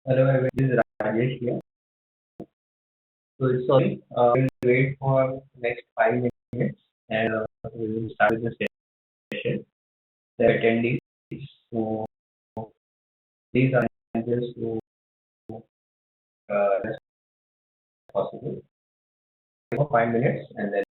Hello, everyone. This is Rajesh here. So sorry, we'll wait for next 5 minutes and we will start with the session. The attendees who please answer to as possible for 5 minutes and then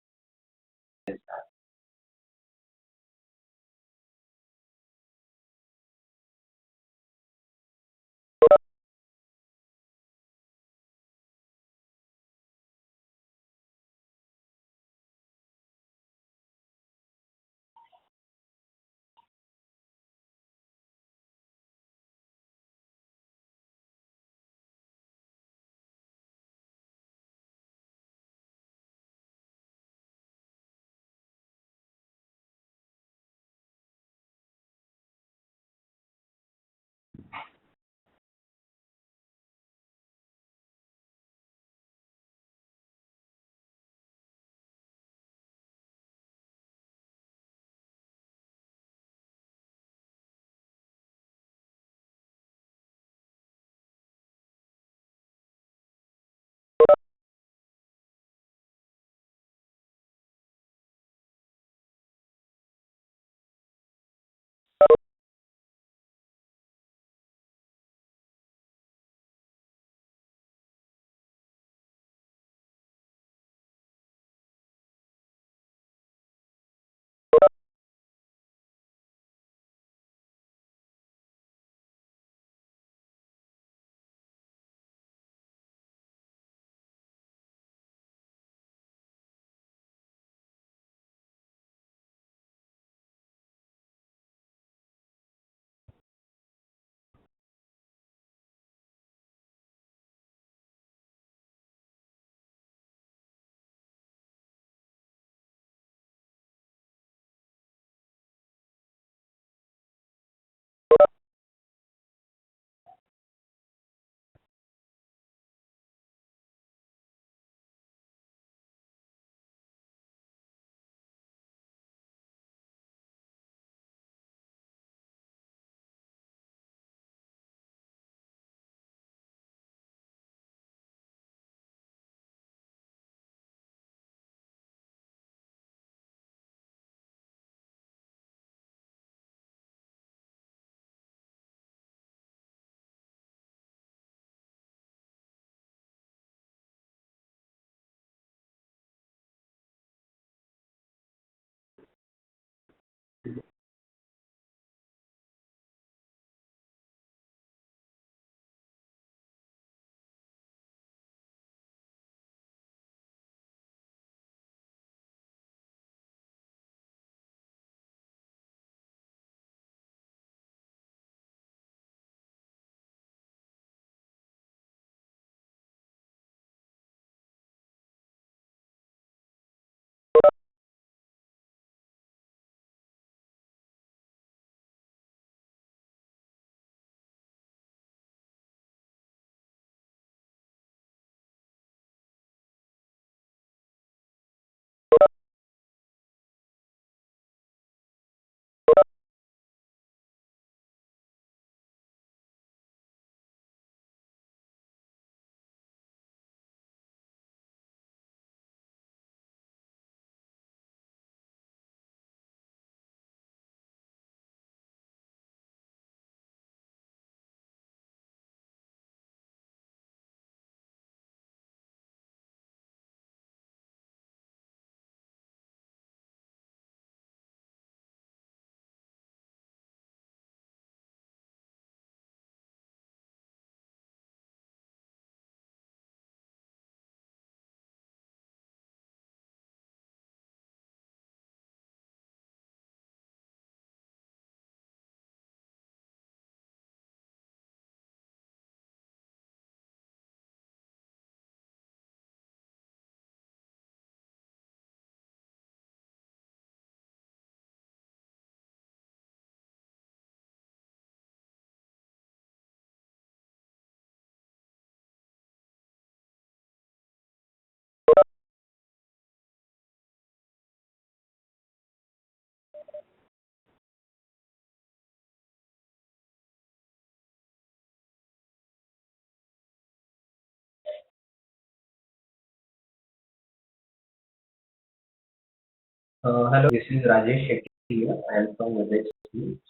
Hello, this is Rajesh Shetty here. I am from Village.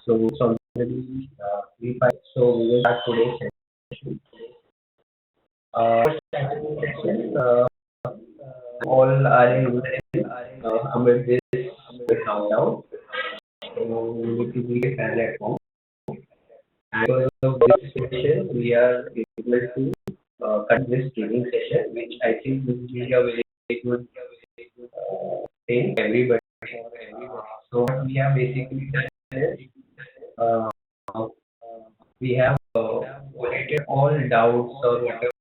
So it's already 3:05. So we will start today's session. Starting session, all are in good health amid this countdown. So we need to be stand at home. And because of this session, we are able to cut this training session, which I think will be a very good thing everybody. So what we have basically done is uh, we have collated all doubts or whatever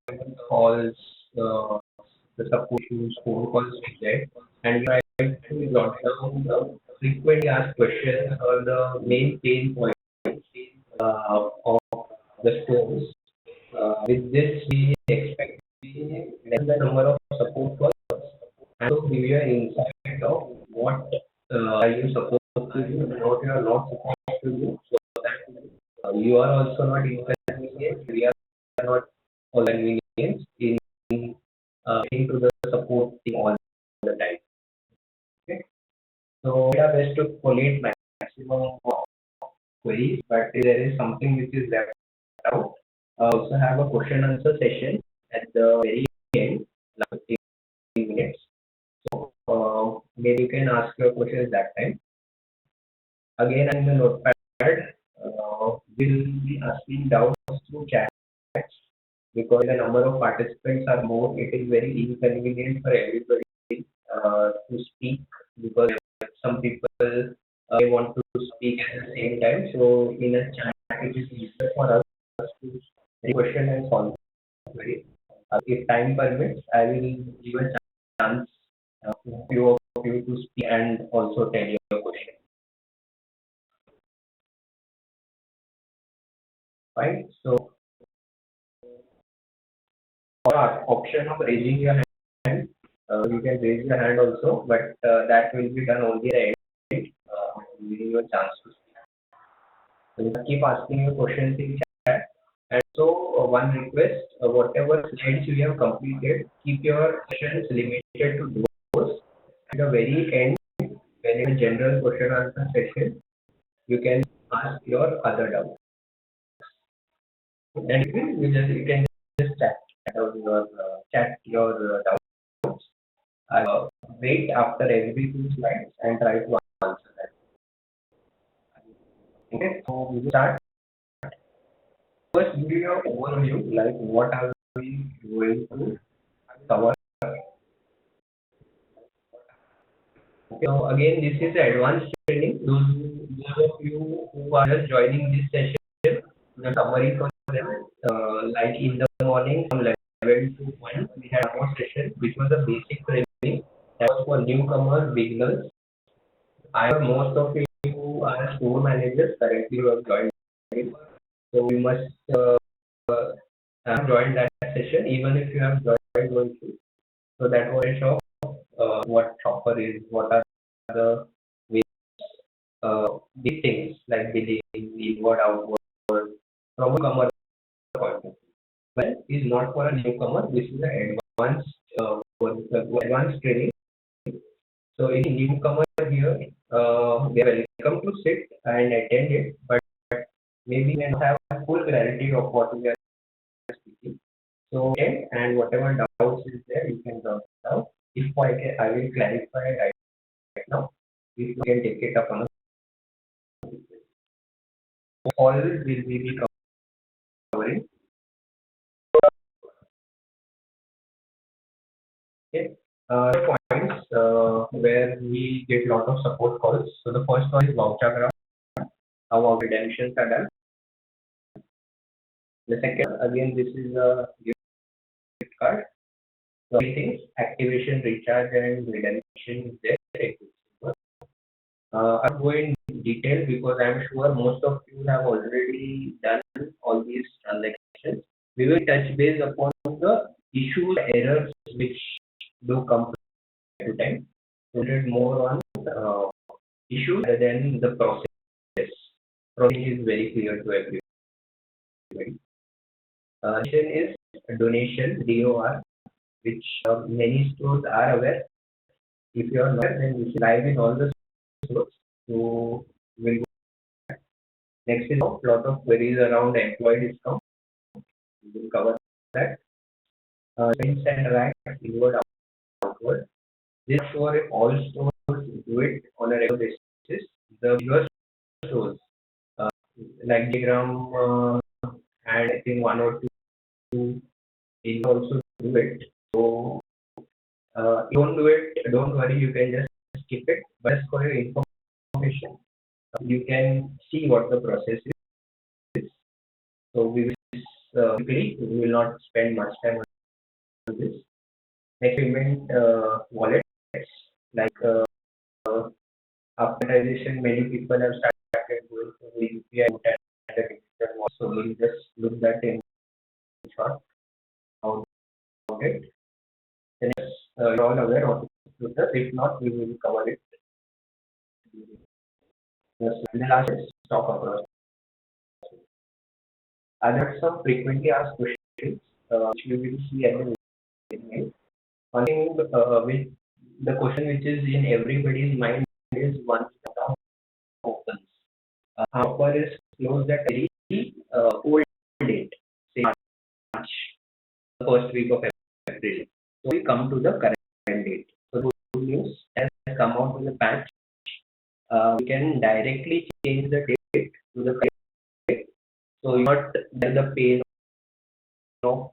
calls, the support issues, phone calls we get, and we try to jot down the frequently asked questions or the main pain points of the stores. With this, we expect less the number of support calls and to give you an insight of what are you supposed to do and what you are not supposed to do. So that you are also not inconvenienced, we are not all inconvenienced into the support team all the time. Okay? So we are best to collate maximum queries, but if there is something which is left out, also have a question answer session at the very end, like 15 minutes. So maybe you can ask your questions that time. Again, in the notepad, we'll be asking doubts through chat because the number of participants are more. It is very inconvenient for everybody to speak because some people they want to speak at the same time. So in a chat, it is easier for us to question and solve query. If time permits, I will give a chance to few of you to speak and also tell your question. Right? So or option of raising your hand, you can raise your hand also, but that will be done only at the end, giving you a chance to speak. So you keep asking your questions in chat. And so one request, whatever slides you have completed, keep your questions limited to those. At the very end, when in a general question answer session, you can ask your other doubts. And you can just chat your doubts. Wait after every two slides and try to answer that. Okay, so we will start. First, give you an overview, like what are we going to cover. Okay, so again, this is the advanced training. Those of you who are just joining this session, the summary for them, like in the morning from 11 to 1, we had our session, which was a basic training. That was for newcomers, beginners. I have most of you who are store managers currently who have joined it. So we must have joined that session, even if you have joined one too. So that was a shop, what shopper is, what are the ways, these things like billing, inward, outward, from a newcomer point of view. Well, is not for a newcomer. This is an advanced, advanced training. So any newcomer here, they are welcome to sit and attend it, but maybe may not have full clarity of what we are speaking. So okay, and whatever doubts is there, you can drop it out. If I will clarify right now. If you can take it up on a all will we be covering. Okay. Points where we get lot of support calls. So the first one is voucher, how our redemptions are done. The second, again, this is a gift card. So three things: activation, recharge, and redemption is there. I'll go in detail because I'm sure most of you have already done all these transactions. We will touch base upon the issues, errors which do come to time. Focus more on issues rather than the process. Process is very clear to everybody. Then is donation, DOR, which many stores are aware. If you are not, then we should live in all the stores. So we'll go. Next is a lot of queries around employee discount. We will cover that. Prints and rack inward outward. This for all stores do it on a regular basis. The bigger stores like Diagram had I think one or two in also do it. So don't do it. Don't worry. You can just skip it. But as for your information, you can see what the process is. So we will quickly. We will not spend much time on this. Next payment wallets like after many people have started going to the UPI and the digital wallet. So we'll just look that in short how it. Then you're all aware of it. If not, we will cover it. Yes, and the last is stock across. Are there some frequently asked questions which we will see at the beginning? One thing which the question which is in everybody's mind is once the account opens, how far is closed at very old date, say March, the first week of April. So we come to the current date. So the good news has come out with a patch. We can directly change the date to the correct date. So you not there the pain of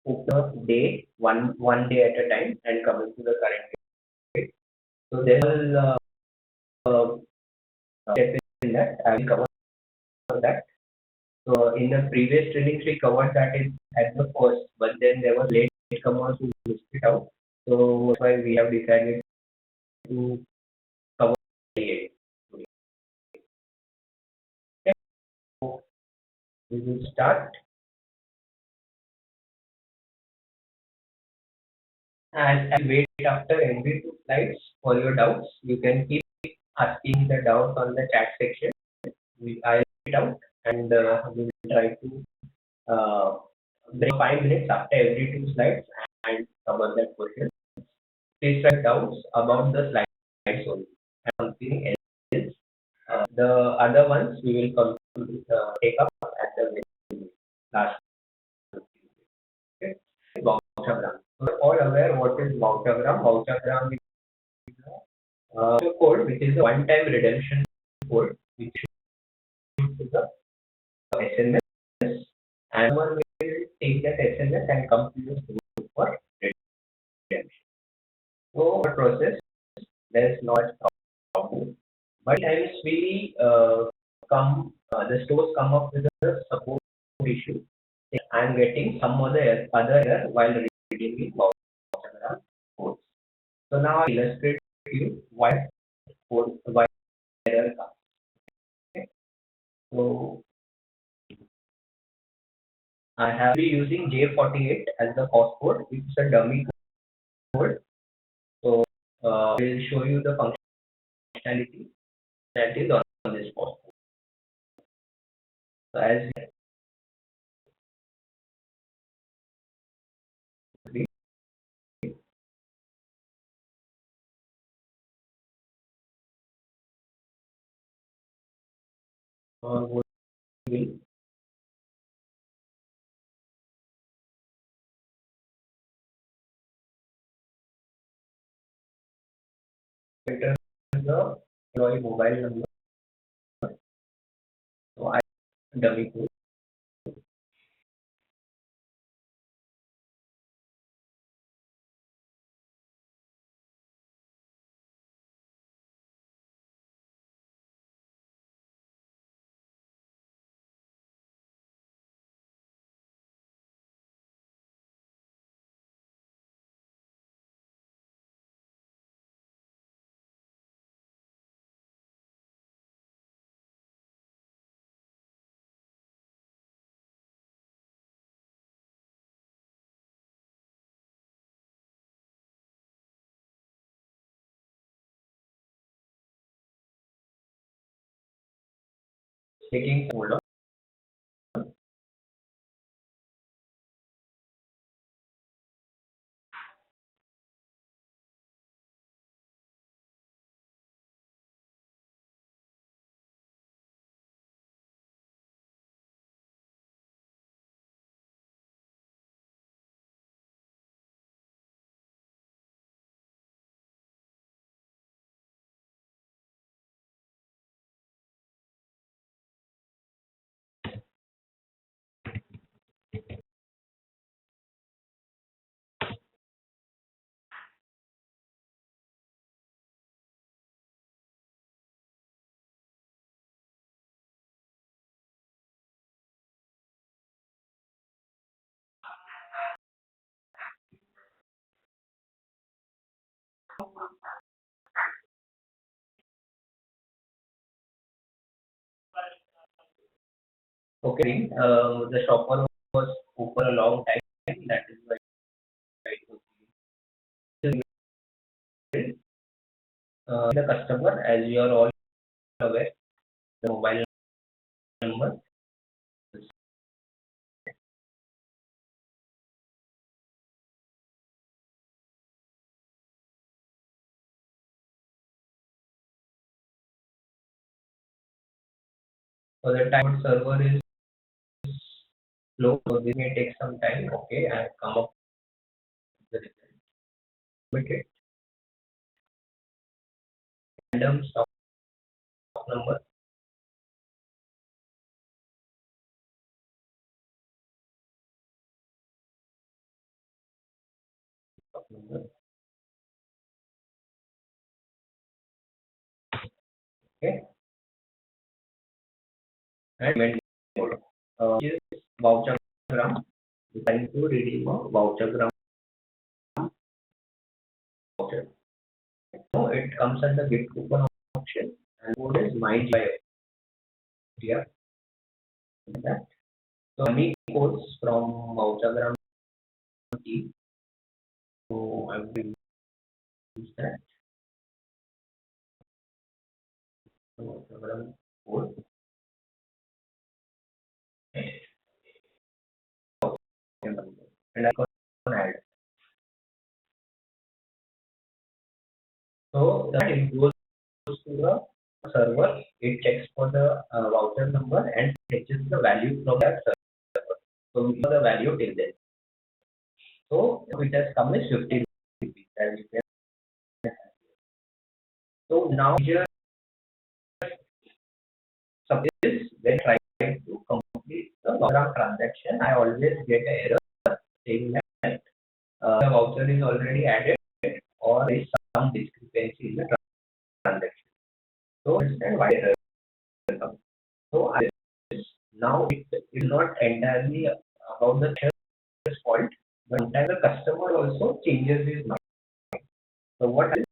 the day one day at a time and coming to the current date. So there will uh, step in that. I will cover that. So in the previous trainings we covered that in at the first, but then there was late comers who missed it out. So that's why we have decided to cover it. Okay. So we will start. And wait after every two slides for your doubts. You can keep asking the doubts on the chat section. I'll read it out and we will try to break 5 minutes after every two slides and cover that question. Please write doubts about the slides only and something else. The other ones we will come to take up at the last. Okay. Vouchergram. We're all aware what is vouchergram. Vouchergram is a code which is a one-time redemption code which is to the SMS and one will take that SMS and come to the store for redemption. So what process? There's not a problem. But times we the stores come up with a support issue. I'm getting some other error while reading the voucher codes. So now I illustrate to you why error comes. Okay. So I have been using J48 as the cost code. It's a dummy code. So we'll show you the functionality that is on this cost code. So as we will enter the employee mobile number. So I dummy code. Taking hold of. Okay, the shopper was open a long time. That is why it was the customer, as you are all aware, the mobile number. So the time server is slow, so this may take some time. Okay, I have come up with the result. Okay, random stock number. Stock number. Okay, and payment mode. Is voucher gram. Trying to redeem a voucher gram voucher. No, it comes under gift coupon option, and code is mind by yeah. That. So any codes from voucher key. So I will use that. So voucher code and I can add. So that it goes to the server. It checks for the voucher number and fetches the value from that server. So we know the value till then. So it has come as 50 rupees. As you can. So now here suppose when trying to complete the voucher transaction, I always get an error saying that the voucher is already added or is some discrepancy in the transaction. So understand why error comes. So now it is not entirely about the seller's fault, but sometimes the customer also changes his mind. So what is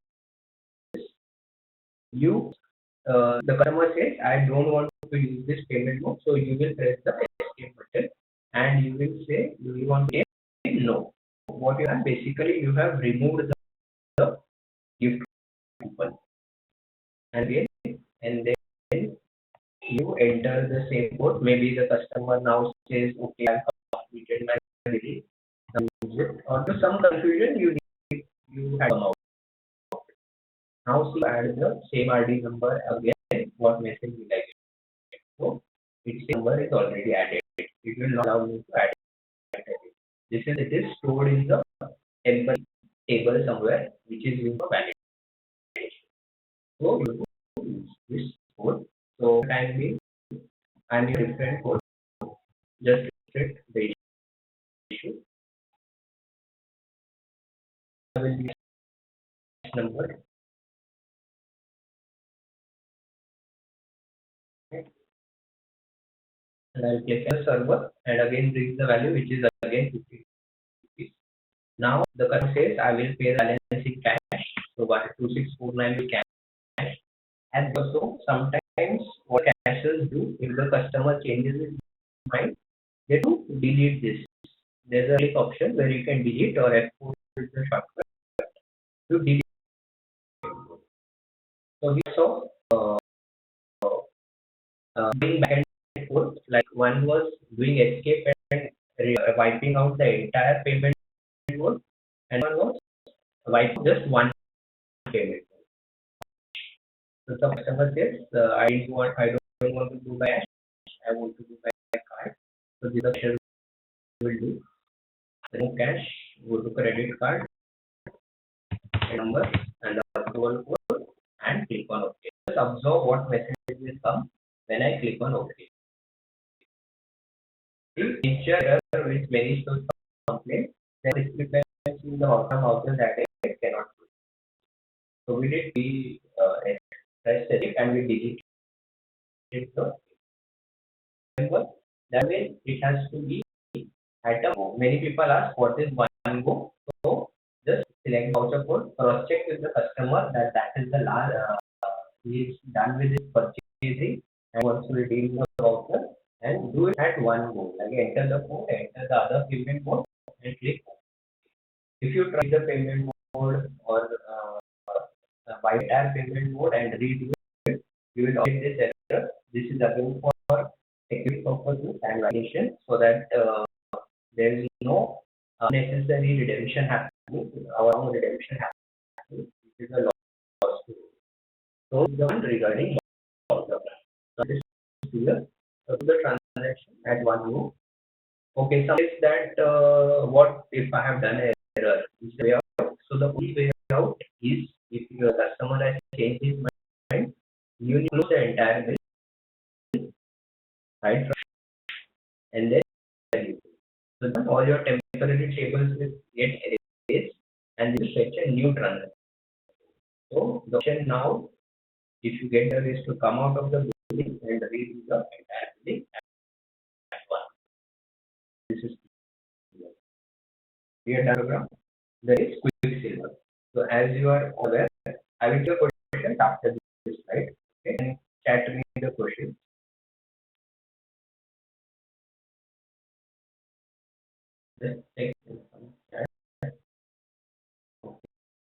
you the customer says, I don't want to use this payment mode, so you will press the escape button and you will say, do you want to pay? No. What you have basically you have removed the gift coupon and then you enter the same code. Maybe the customer now says, okay, I've completed my delivery. Now use it. Or to some confusion, you had come out. Now see, add the same RD number again. What message will I get? So its number is already added. It will not allow me to add it. This is it is stored in the temple table somewhere, which is used for validation. So you use this code. So time being, I need different code. Just restrict the issue. I will be number. Okay. And I'll click on the server and again bring the value which is again 50 rupees. Now the customer says I will pay the balance in cash. So 12649 will cash. And also sometimes what cashers do if the customer changes his mind, they do delete this. There's a click option where you can delete or F4 is the shortcut to delete. So we saw doing back and forth. Like one was doing escape and wiping out the entire payment mode, and one was wiping just one payment. So the customer says, I don't want to do by cash. I want to do by card. So this option will do. Remove cash, go to credit card, number, and the approval code, and click on OK. Just observe what message will come when I click on OK. The feature error which many stores complain that discrepancy in the outcome of the data cannot do. So we did press it and we deleted the number. That way it has to be at a go. Many people ask what is one go. So just select voucher code, cross check with the customer that that is the last he is done with his purchasing and wants to redeem the voucher and do it at one go. Like enter the code, enter the other payment mode and click. If you try the payment mode or by entire payment mode and redo it, you will get this error. This is again for security purposes and validation so that there is no unnecessary redemption happening, our own redemption happening. This is a loss. So the one regarding voucher. So this is clear. So the transaction at one go. Okay, some is that what if I have done an error? Is the way out. So the only way out is if your customer has changed his mind, you need to close the entire bill, right? And then so then all your temporary tables will get erased and you fetch a new transaction. So the option now, if you get there, is to come out of the billing and read the entire billing at once. This is clear diagram. There is Quicksilver. So as you are aware, I will give questions after this slide. Okay, and chat me the question. Just take some chat.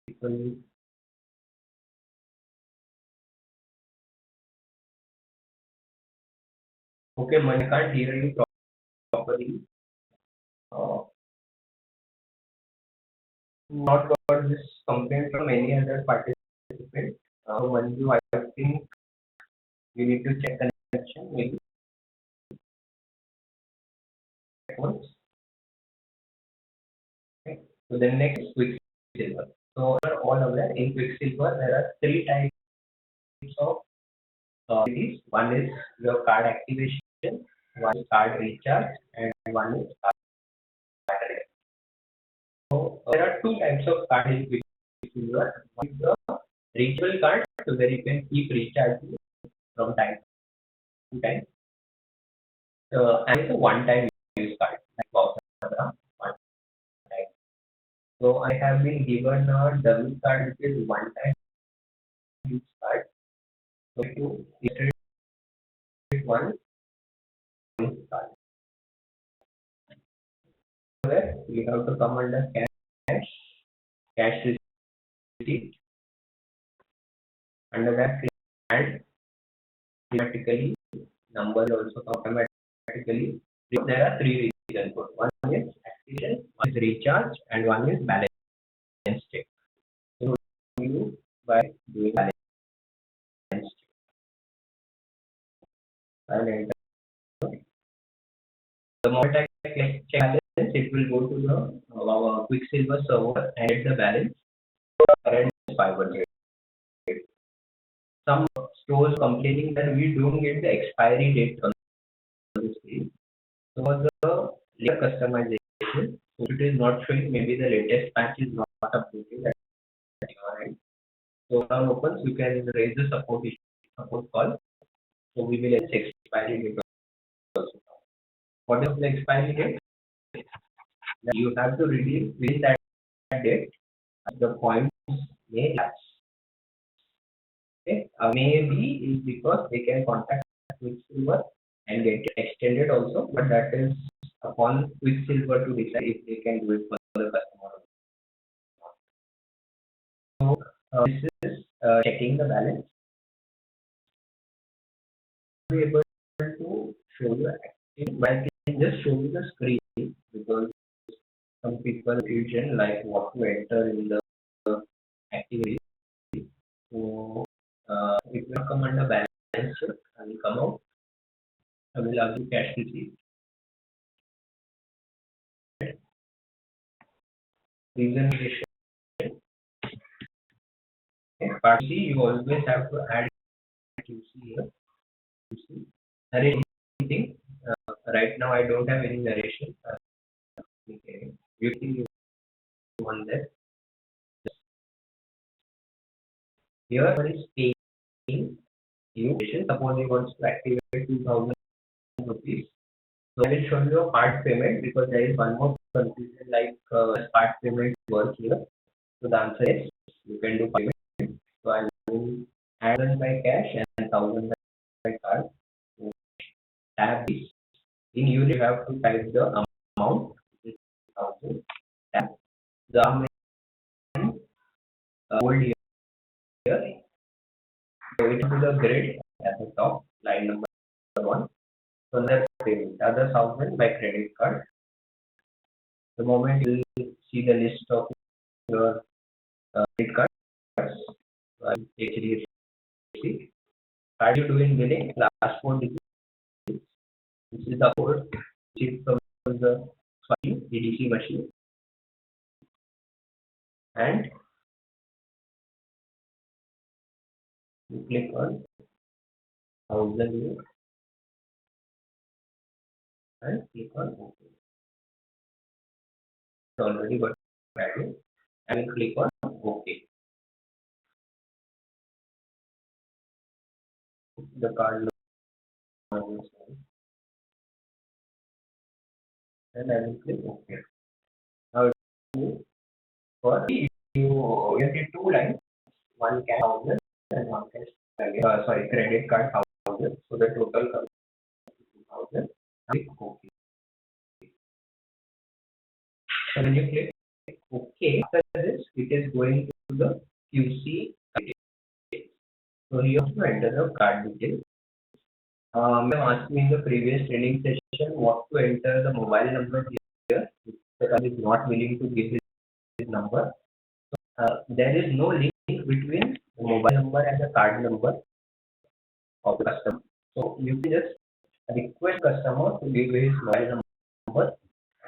People. Okay, man, I can't hear you properly. Uh, Not got this complaint from any other participant. Manju, I think you need to check connection maybe once. Okay. So then next is Quicksilver. So we are all aware in Quicksilver there are three types of activities. One is your card activation, one is card recharge, and one is card recharge. So there are two types of card in Quicksilver. One is the reachable card, so where you can keep recharging from time to time. And it's a one-time use card, like voucher, one time. So I have been given a dummy card which is one-time use card. So to insert one use card, where we have to come under cash receipt, under that and automatically number also automatically. There are three reasons. One is activation, one is recharge, and one is balance check. So you by doing balance check and enter. The moment I click check balance, it will go to the Quicksilver server and get the balance. Current is 500. Some stores complaining that we don't get the expiry date on this page. So the later customization, so it is not showing, maybe the latest patch is not updated at your end. So now opens, you can raise the support call. So we will check expiry date also. What is the expiry date? You have to redeem within that date. The points may lapse. Okay, maybe is because they can contact Quicksilver and get it extended also, but that is upon Quicksilver to decide if they can do it for the customer. So this is checking the balance. Be able to show you active, but I can just show you the screen because some people usually like what to enter in the activity. So if you come under balance check, I will come out. I will ask you cash receipt. Reason part C, you always have to add QC here. QC. Narrating. Right now, I don't have any narration. Okay. You think you want that. Here, one is paying you. Suppose you want to activate 2000 rupees. So I will show you a part payment because there is one more confusion like part payment work here. So the answer is you can do payment. So I will add 1,000 by cash and 1,000 by card. So tab this. In euro you have to type the amount, which is 1,000. Tab the amount hold here. So it will be the grid at the top, line number 1. So next payment, other 1,000 by credit card. The moment you see the list of your credit cards, HDFC, card you doing billing, last 4 digits. This is the code which is from the EDC machine, and you click on 1,000 and click on OK. It's already got value and click on OK. The card logins and I will click OK. Now for you get 2 lines, one cash 1,000 and one cash credit card 1,000. So the total comes to 2,000. Click OK. So when you click OK, after this it is going to the QC. So you have to enter the card details. You asked me in the previous training session what to enter the mobile number here. If the customer is not willing to give his number, there is no link between the mobile number and the card number of the customer. So you can just request customer to give his mobile number.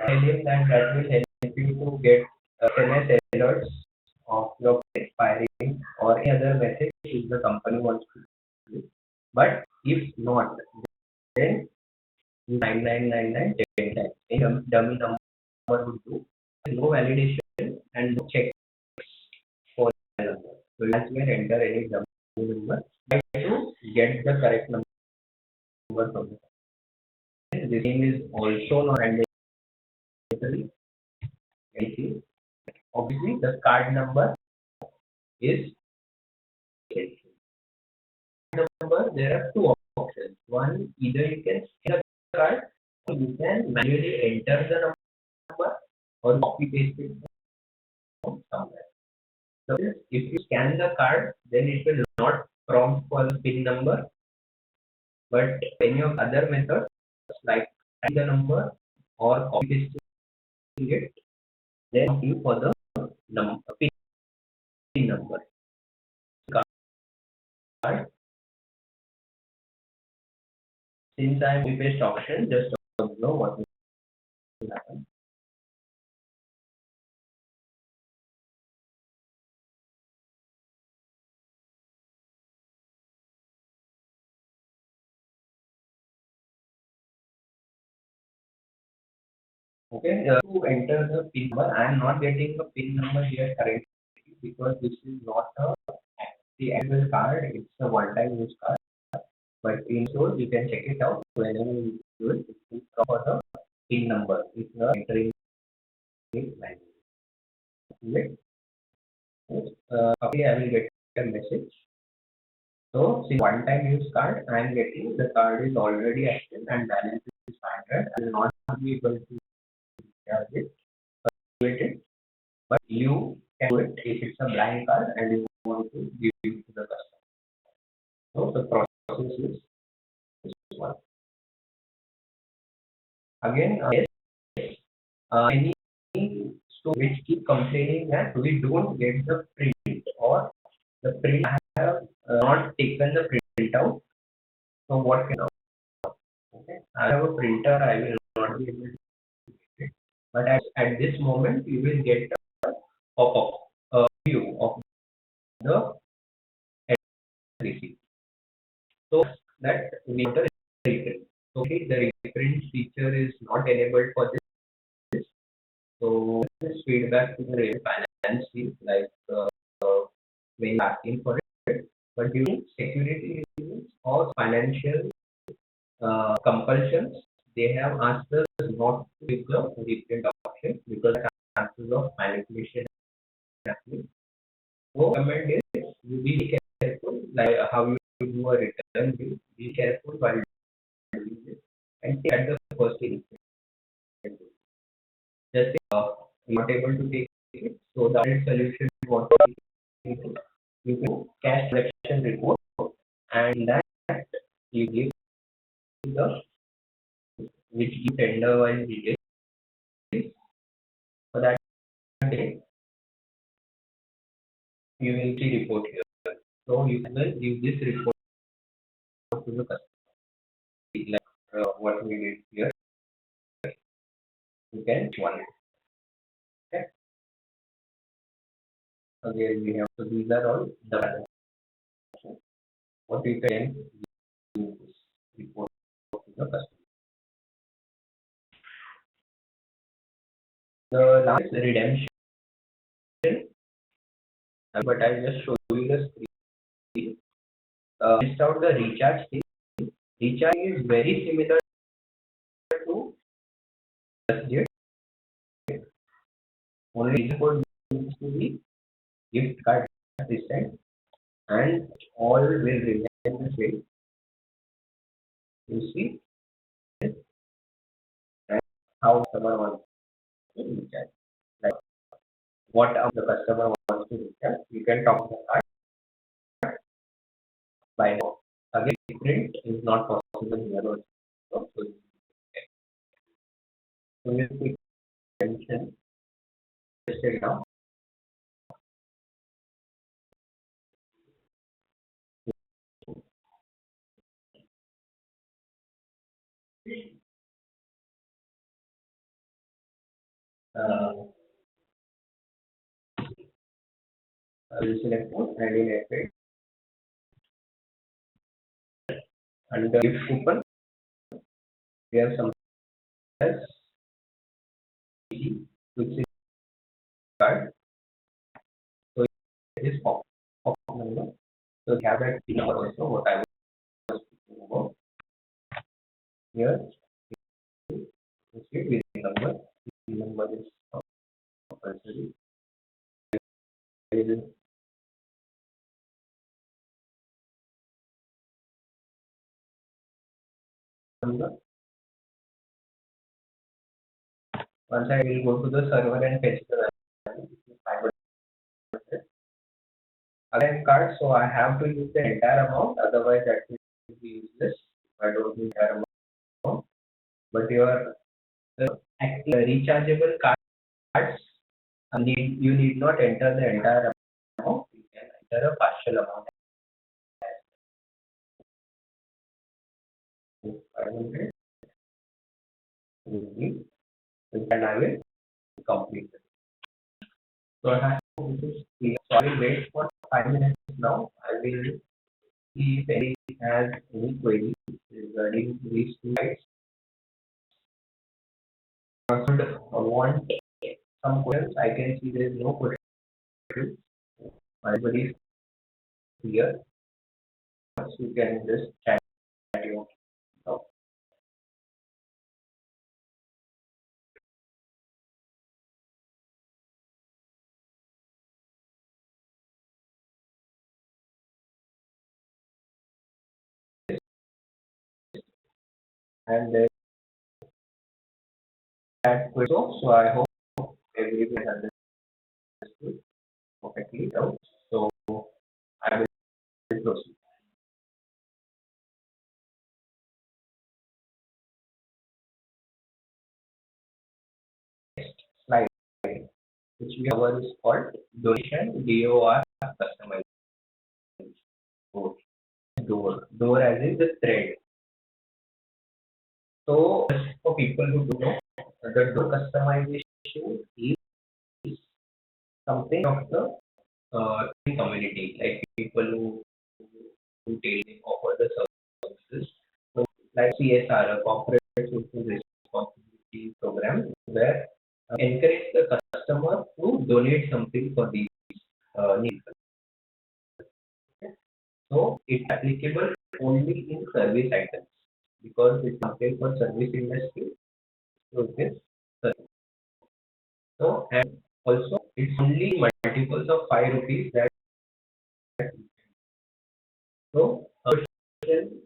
Tell him that will help you to get SMS alerts of your expiring or any other message if the company wants to do. But if not, then 9999 10 times. A dummy number would do. No validation and no check for the number. So you can enter any dummy number. Try to get the correct number from the. This thing is also not mandatory. Obviously, the card number is number. There are two options. One, either you can scan the card or you can manually enter the number or copy paste it from somewhere. So if you scan the card, then it will not prompt for the PIN number. But any of other methods like type the number or copy pasting it, then you for the number PIN number. Card. Since I am copy paste option, just know what will happen. Okay, to enter the PIN number, I am not getting the PIN number here currently because this is not the actual card, it's a one-time use card. But in store, you can check it out whenever you do it. It's for the PIN number if you are entering it manually. Okay, I will get a message. So, since one-time use card, I am getting the card is already active and balance is 500. I will not be able to charge it, but you can do it if it's a blank card and you want to give it to the customer. So, the process is this one. Again, any store which keep complaining that we don't get the print or the print have not taken the print out. So what can I do? Okay, I have a printer, I will not be able to get it. But at this moment, you will get a pop-up view of the receipt. So that we want the reprint. Okay, the reprint feature is not enabled for this. So this feedback to the railway finance team, like when asking for it, but during security reasons or financial compulsions, they have asked us not to give the reprint option because the chances of manipulation happening. So recommend is you be careful like how you do a return bill. Be careful while doing this and take at the first aid. Just you're not able to take it. So the other solution what you do, you do cash collection report and in that you give the which you tender wise details for that day you will see report here. So you can give this report to the customer like what we did here. You can one. Okay. Again we have so these are all the balance. What you can do is report to the customer. The last redemption, but I'll just show you the screen. List out the recharge thing. Recharge is very similar to budget. Only for needs to be gift card assistant and all will remain the same. You see and how customer wants to recharge. Like what the customer wants to recharge. You can talk about that by now. Again, print is not possible here also. So you quick attention listed now. I will select one and in effect under gift coupon we have some as which is card. So it is pop number. So we have that number also what I was speaking about. Here you see with number. The number is compulsory. There is number. Once I will go to the server and fetch the value, which is 500 again card, so I have to use the entire amount, otherwise that will be useless. I don't need entire amount. But your rechargeable cards, you need not enter the entire amount. You can enter a partial amount. 500 and I will complete it. So I have to wait for 5 minutes now. I will see if any has any query regarding these two sites. I want some questions. I can see there is no question. Everybody is here. So you can just chat your and then that question. So I hope everybody has understood perfectly now. So I will proceed. Next slide, which we cover is called donation DOR customization. Door as in the thread. So just for people who don't know, the door customization is something of the community, like people who offer the services. So like CSR, a corporate social responsibility program, where encourage the customer to donate something for these needs. So it's applicable only in service items. because it's market for service industry. So this so and also it's only multiples of 5 rupees that so question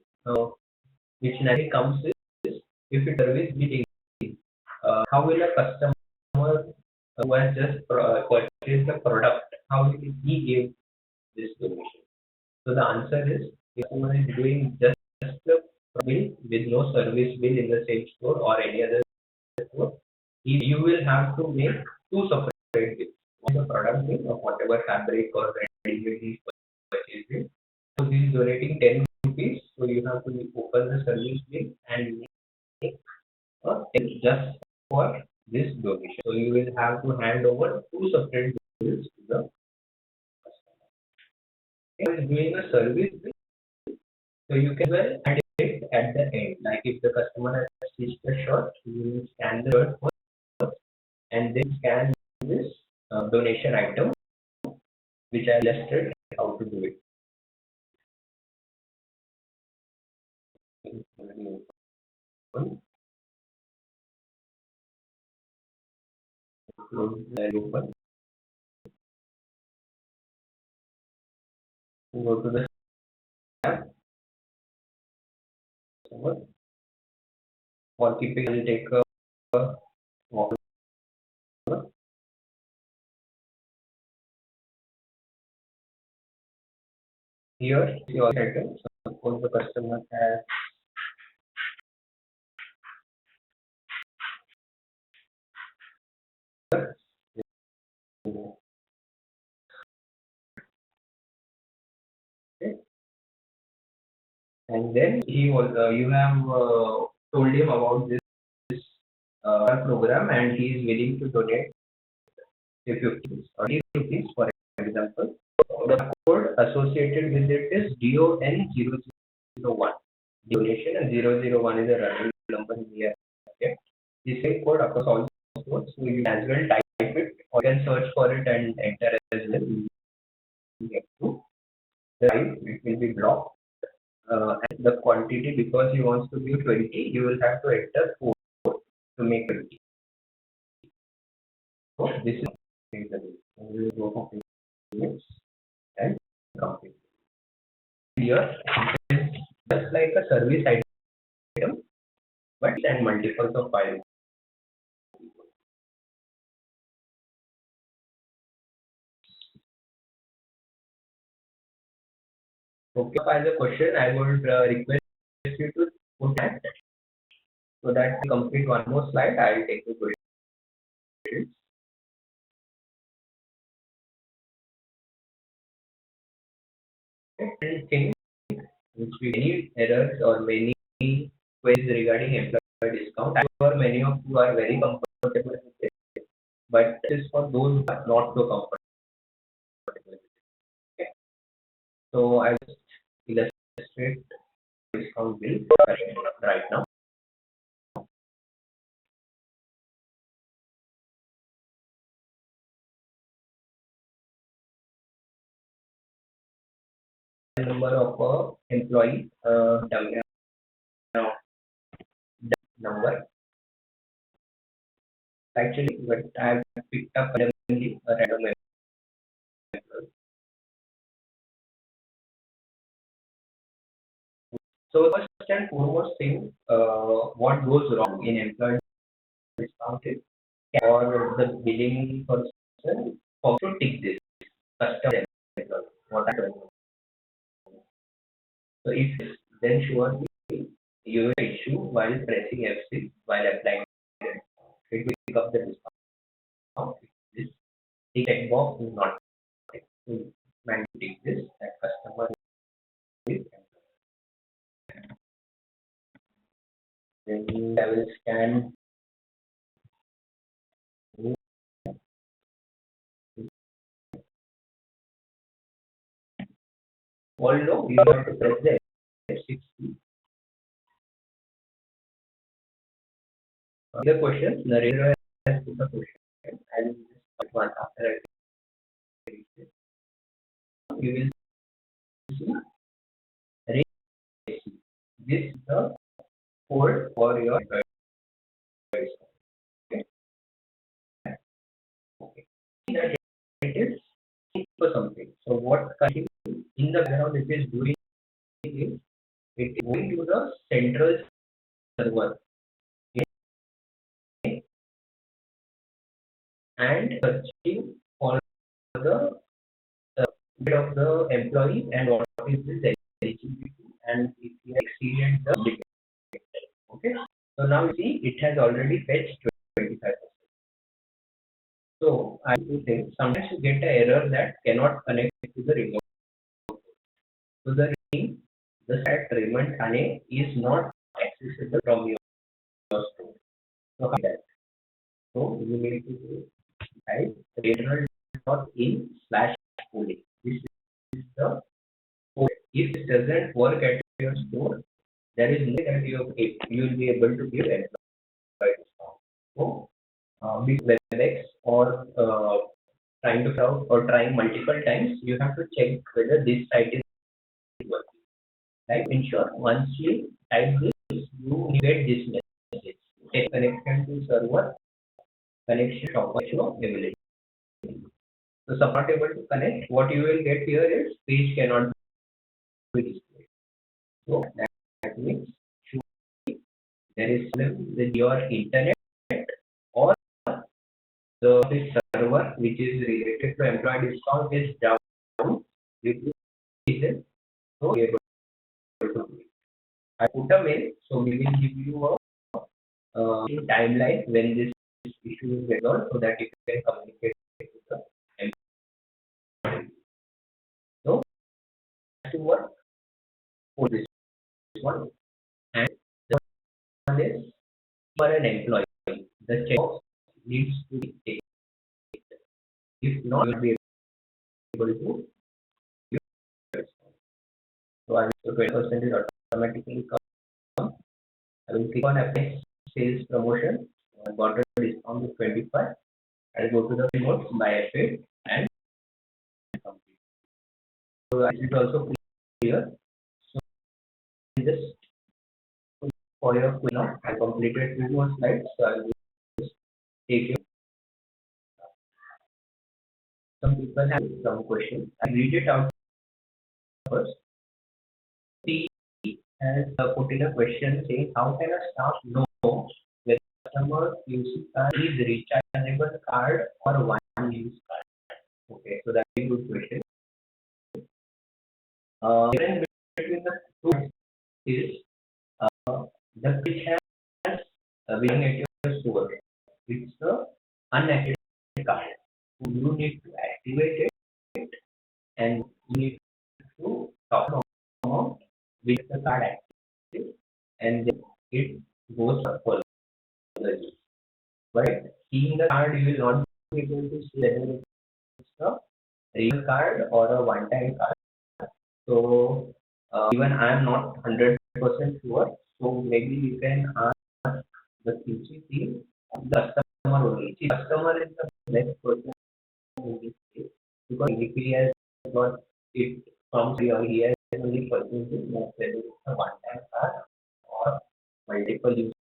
which naturally comes is if it service be how will a customer who has just purchased the product, how will he give this donation? So the answer is if someone is doing just the bill with no service bill in the same store or any other store, you will have to make two separate bills. One the product bill of whatever fabric or ready-made he is purchasing. So he is donating 10 rupees, so you have to open the service bill and make just for this donation. So you will have to hand over two separate bills to the customer. If you are doing a service bill, so you can well add it at the end. Like if the customer has stitched the shirt, you will scan the shirt first and then scan this donation item, which I listed how to do it. Close the open. Go to the tab. For keeping, will take a walk. Here, your item. Suppose the customer has okay. And then he was you have told him about this program and he is willing to donate say 50 rupees or 80 rupees for example. The code associated with it is DON001. Donation and 001 is a random number here. Okay. The same code across all stores, so you as well type it or you can search for it and enter as well. You get to the right, it will be blocked. And the quantity because he wants to give 20, you will have to enter 4 to make 20. So this is the way. We will go for payments and complete. Here it is just like a service item, but and multiples of 5. Okay, as a question, I would request you to put that so that we complete one more slide. I will take the questions. Anything which we any errors or many queries regarding employee discount. I'm sure many of you are very comfortable with it, but it is for those who are not so comfortable with it. Okay. So I will illustrate discount bill right now. The number of employee number actually, but I have picked up randomly a random employee. So first and foremost thing, what goes wrong in employee discount is or the billing person also tick this custom employee. What I don't know. So if then surely you will issue while pressing F6 while applying it. It will pick up the discount. This tick box is not mandating this that customer is then I will scan although you have to press the F6 key. The question, narrator has put a question. I will just put one after I finish it. You will see raise. This is the code for your employee discount. Okay. Okay. That it is for something. So what currently in the background it is doing is it is going to the central server, okay, and searching for the bit of the employee and what is his eligibility and if he has exceeded the limit. Okay. So now you see it has already fetched 25%. So I do think sometimes you get an error that cannot connect to the remote. So the set Raymond Thane is not accessible from your store. So how that? So you need to type regional.in/coding. This is the code. If it doesn't work at your store, there is no way that you will be able to give employee discount. So with WebEx or trying to out or trying multiple times, you have to check whether this site is working. Right? Ensure once you type this, you get this message. Take connection to server, connection shop availability. So some not able to connect. What you will get here is page cannot be displayed. So that means there is problem with your internet or the server which is related to employee discount is down due to reason. So we are able to do it. I put a mail, so we will give you a timeline when this issue is resolved so that you can communicate with the employee. So to work for this one, and the one is for an employee, the checkbox needs to be taken. If not, you will be able to use it. So I will 20% is automatically come. I will click on apply sales promotion. I got a discount of 25. I'll go to the remote buy F8 and complete. So it is also clear. So just for your quiz now, I completed 2 more slides. So I will just take you. Some people have some questions. I read it out first. T has put in a question saying, how can a staff know whether customer use card is rechargeable card or one use card? Okay, so that's a good question. Difference between the two is the which has being at your store. It's the unactivated card. So you need to activate it and you need to talk amount with the card active and then it goes up further use. But seeing the card, you will not be able to see whether it's a real card or a one-time card. So even I am not 100% sure. So maybe you can ask the QC team, the customer only. See, customer is the best person in this case because if he has got it from here, he has only purchased it, whether it's a one-time card or multiple use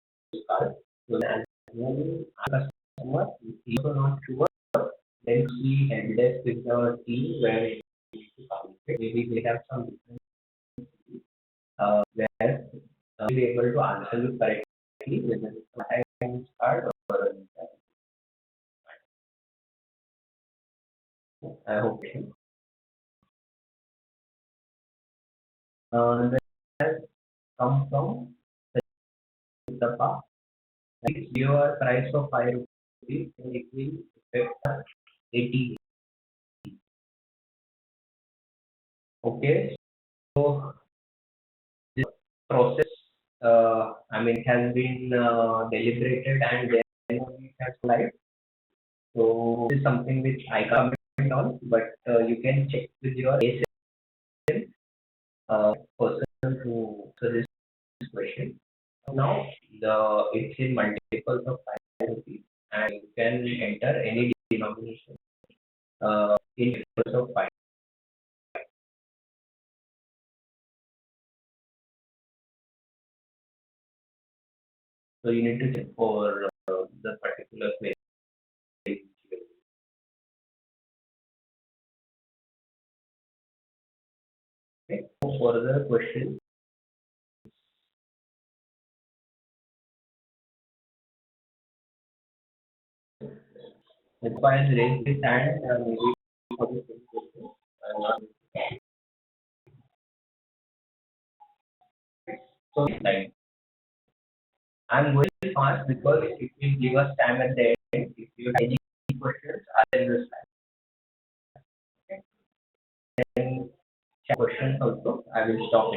card. So as well as customer is also not sure, then he help desk with the team where he needs to communicate. Maybe they have some different where we'll be able to answer you correctly whether it's a one-time card or a I hope you. That come from the past. If your price of 5 rupees, then it will affect 80. Okay, so this process, I mean, has been deliberated and then it has live. So this is something which I can't comment on, but you can check with your ASM person who answer this question. Now it's in multiples of 5 rupees, and you can enter any denomination in multiples of 5. So you need to check for the particular query. Okay. So further question. If I raise his hand, maybe for the same question. So like, I'm going fast because it will give us time at the end. If you have any questions, I'll just then questions also. I will stop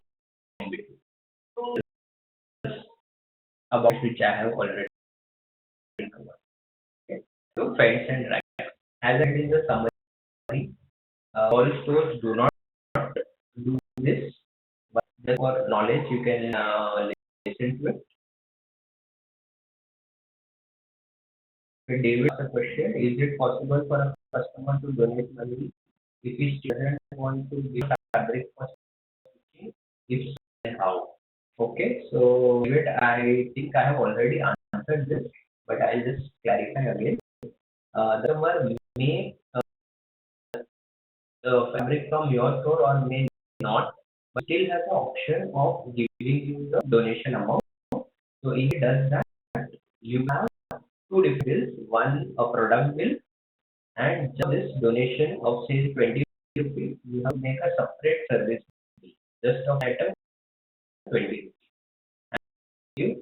in between. About which I have already covered. Okay. So friends and right. As I did in the summary, all stores do not do this, but just for knowledge, you can listen to it. Okay, David asked a question: is it possible for a customer to donate money if he still doesn't want to give fabric for stitching? If so, then how? Okay, so David, I think I have already answered this, but I'll just clarify again. The customer may the fabric from your store or may not, but still has the option of giving you the donation amount. So if it does that, you have two different bills, one a product bill and just this donation of say 20 rupees, you have to make a separate service bill, just of item 20. Give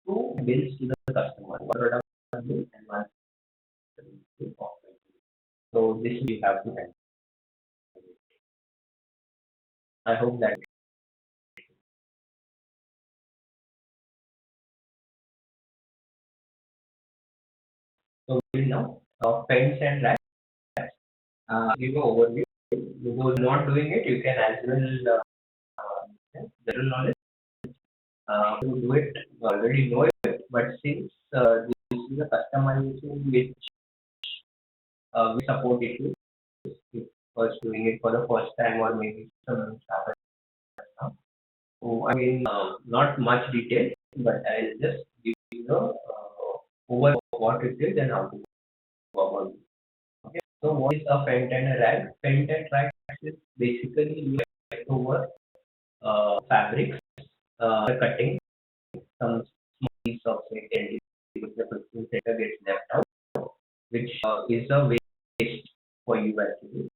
two bills to the customer, one product bill and one service bill of 20. So this we have to handle. I hope that so we now pens and racks. Give an overview. Who's not doing it, you can as well general knowledge to do it. You already know it, but since this is a customization which we support it if first doing it for the first time or maybe some started now. So I mean, not much detail, but I'll just give you the over what it is and how to go about it. Okay. So what is a fent and a rag? Fent and rag is basically you over fabrics, cutting some small piece of say 10 if the 15 center gets left out, which is a waste for you actually.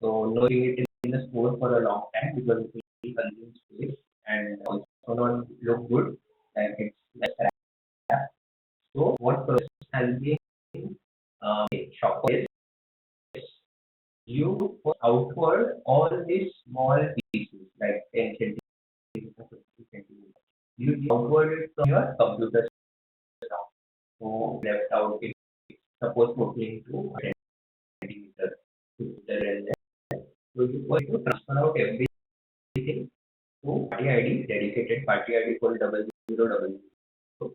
So no doing it in the store for a long time because it will consume space and also not look good and it's less scrap. So what process has been shopper is you put outward all these small pieces like 10 centimeters, 50 centimeters. You outward it from your computer stuff. So left out it suppose putting to 10 centimeters to there and there. So you want to transfer out everything to party ID, dedicated party ID called 0000. So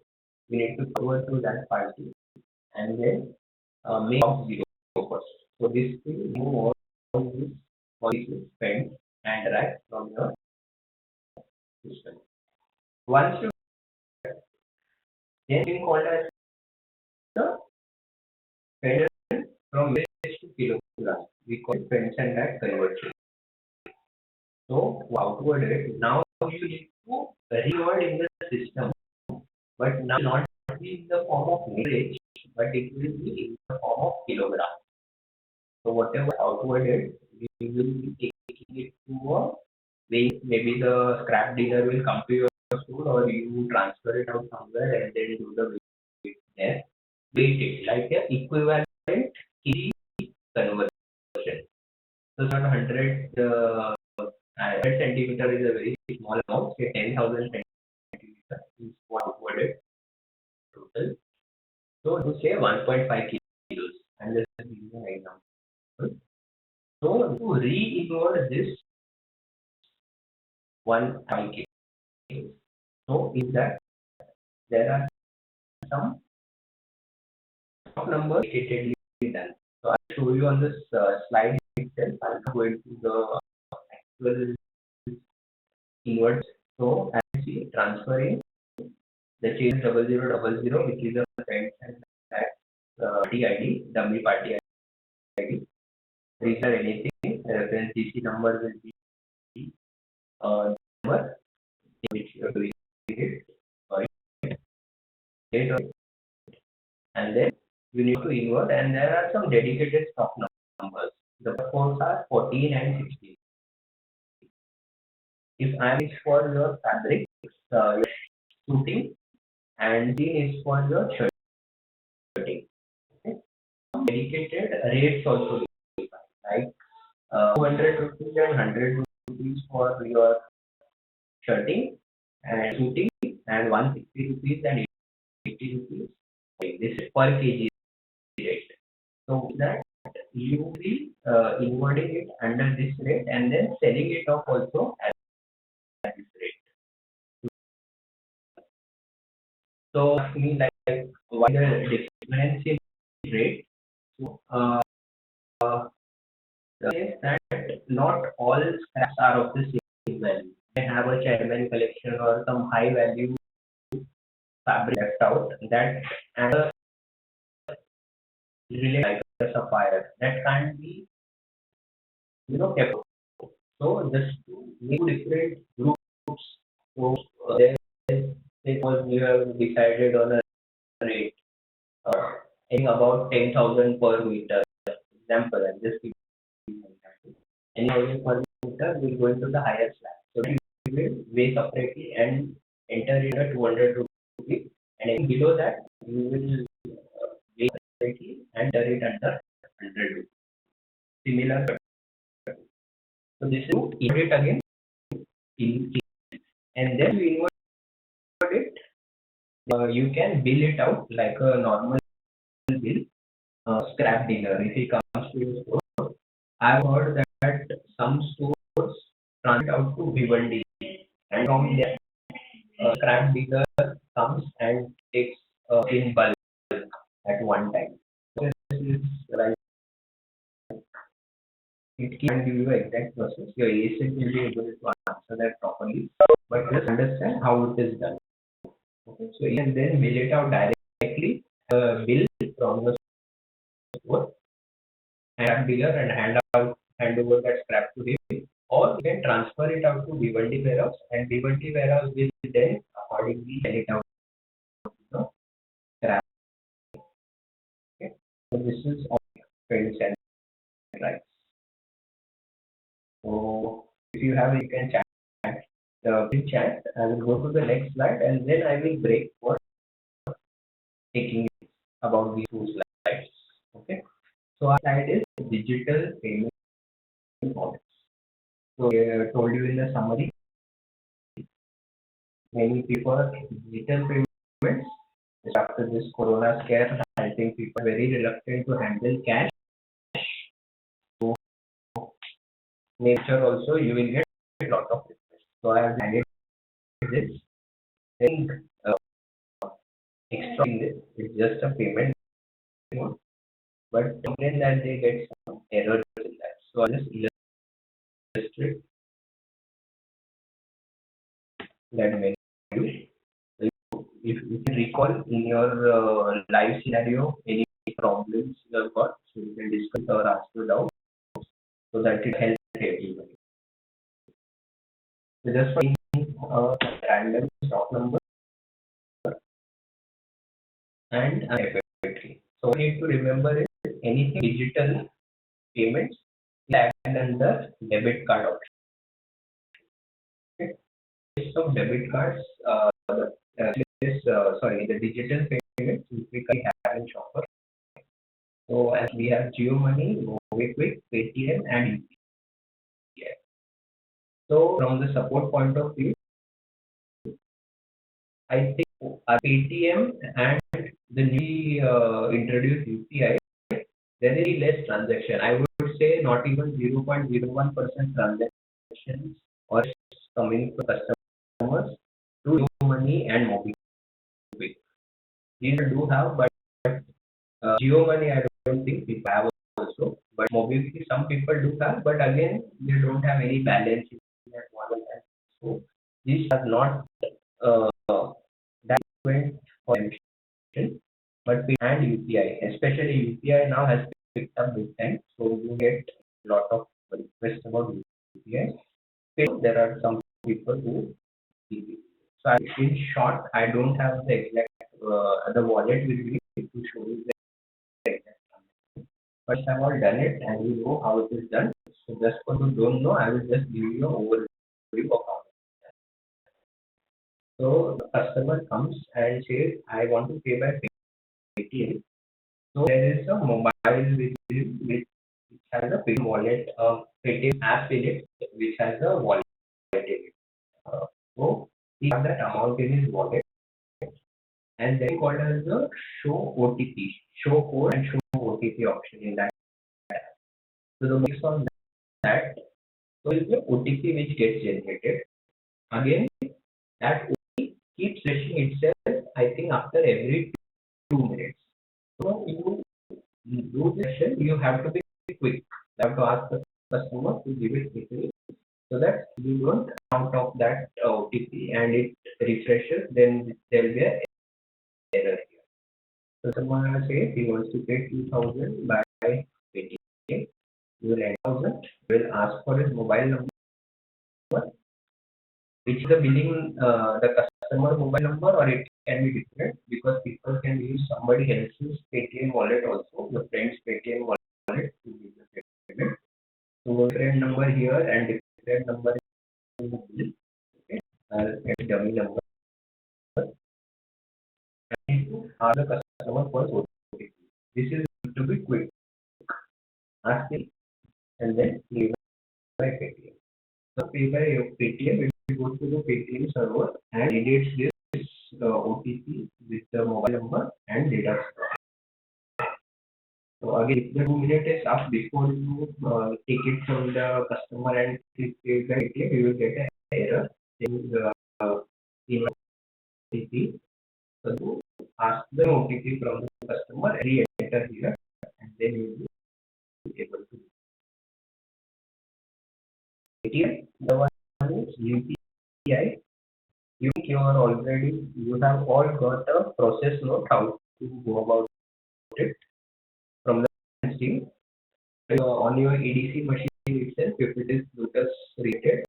we need to forward to that party and then make of 0 first. So this will move all these policies, spend and rack from your system. Once you then being called as the spend from waste to kilogram. We call it spends and rack conversion. So outward it now you need to reword in the system, but now not be in the form of millage, but it will be in the form of kilogram. So whatever outward it, we will be taking it to a way. Maybe the scrap dealer will come to your store or you transfer it out somewhere and then do the weight there. Weight it like a equivalent kg conversion. So 100 100 centimeter is a very small amount. Say 10,000 centimeter is what outward it total. So to say 1.5 kilos. And let's give you an example. So to re-inward this 1.5 kilos. So in that there are some numbers repeatedly done. So I'll show you on this slide itself. I'll go into the actual inwards. So as you see transferring The chain 0000, which is a friends and that party ID, dummy party ID. These are anything. Reference CC number will be number which you are doing it, sorry, date, and then you need to invert, and there are some dedicated stock numbers. The codes are 14 and 16. If I is for your fabric, your suiting, and D is for your shirting. Okay? Dedicated rates also like 200 rupees and 100 rupees for your shirting and suiting, and 160 rupees and 80 rupees. Okay, this is per kg rate. So that you will be inverting it under this rate and then selling it off also at this rate. So ask me like why the difference in rate? So is that not all scraps are of the same value. They have a chairman collection or some high value fabric left out that and a related like a sapphire that can't be kept. So just two different groups. So there suppose you have decided on a rate in about 10,000 per meter. Example, I'm just giving you an example. 10,000 per meter will go into the higher slab. So you will weigh separately and enter in a 200 rupees, and anything below that you will weigh separately and enter it under 100 rupees. Similar. So this is invert it again in and then you invert it. You can bill it out like a normal bill. Scrap dealer, if he comes to your store, I've heard that some stores transfer out to Vivendi, and from there, scrap dealer comes and takes in bulk at one time. So this is like it can give you an exact process. Your ASIC will be able to answer that properly, but just understand how it is done. Okay, so you can then bill it out directly, bill from the store and dealer and hand over that scrap to him, or you can transfer it out to Vivendi warehouse, and Vivendi warehouse will then accordingly sell it out to the scrap. Okay, so this is all friends and rights. So if you have, you can chat in chat. I will go to the next slide and then I will break for taking about these two slides. Okay, so our slide is digital payment models. So I told you in the summary, many people digital payments. After this corona scare, I think people are very reluctant to handle cash. So nature also you will get a lot of requests. So I have handled this. I think extra in this is just a payment, but complain that they get some errors in that. So I'll just illustrate that menu. If you can recall in your live scenario any problems you have got, so you can discuss or ask your doubt so that it helps everybody. So just for a random stock number and FFT. So what you need to remember is anything digital payments added under debit card option. Okay. List of debit cards, the digital payments which we can have in Shopper. So as we have Jio Money, MobiKwik, Paytm, and UPI. So from the support point of view, I think Paytm and the newly introduced UPI, there is less transaction. I would say not even 0.01% transactions or coming to customers through Jio Money and MobiKwik. These do have, but Jio Money I don't think people have also. But MobiKwik some people do have, but again they don't have any balance in that wallet. So these are not went for emission, but we and UPI, especially UPI now has picked up big time. So you get a lot of requests about UPI. So there are some people who keep it. So in short, I don't have the exact the wallet will be to show you the exact transaction. But I've all done it and you know how it is done. So just for you don't know, I will just give you an overview of how. So the customer comes and says, I want to pay by Paytm. So there is a mobile which has a Paytm wallet, Paytm app in it, which has a wallet in it. Uh, so he has that amount in his wallet, and then called as the show OTP, show code and show OTP option in that. So the mix on that, so is the OTP which gets generated. Again, that OTP keeps refreshing itself. I think after every 2 minutes. So you do this session, you have to be quick. You have to ask the customer to give it quickly so that you don't count off that OTP and it refreshes, then there will be an error here. So someone says he wants to pay 2000 by Paytm. You will enter 1000, will ask for his mobile number, which is the billing, the customer mobile number, or it can be different because people can use somebody else's Paytm wallet also, the friend's Paytm wallet to give the payment. So different number here and different number in the bill. Okay, I'll get dummy number. And to ask the customer for OTP. This is to be quick. Ask it and then pay by Paytm. So pay by Paytm, it will go to the Paytm server and edits this OTP with the mobile number and data. So again, if the 2 minute is up before you take it from the customer and click pay by Paytm, you will get an error saying in OTP. So to ask the OTP from the customer, re-enter here, and then you will be able to. Paytm, the one is UPI. You are already, you have all got a process note how to go about it from the team. On your EDC machine itself, if it is Bluetooth related,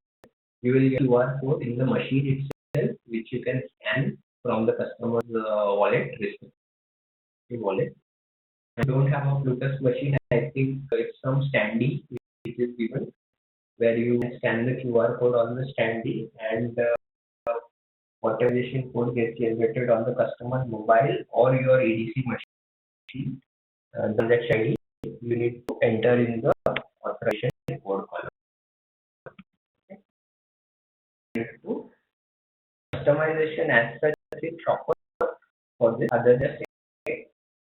you will get QR code in the machine itself, which you can scan from the customer's wallet, respective wallet. I don't have a Bluetooth machine. I think it's some standee which is given where you scan the QR code on the standee and authorization code gets generated on the customer's mobile or your EDC machine. Transaction ID you need to enter in the authorization code column. To customization as such is proper for this other than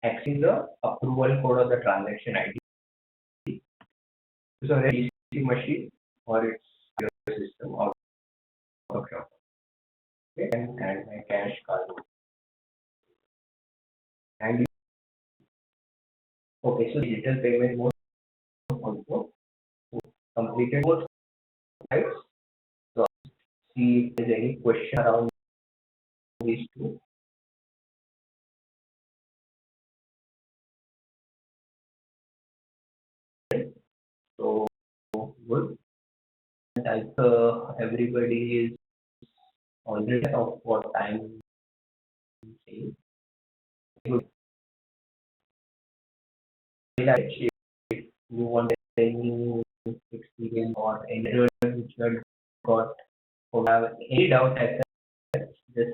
accessing the approval code of the transaction ID. So a EDC machine or its your system or shop. Okay, and my cash card. And okay, so digital payment mode also completed both sides. So see if there's any question around these two. So good. I everybody is already of what time saying. If you want any experience or any which you have got or have any doubt as such, just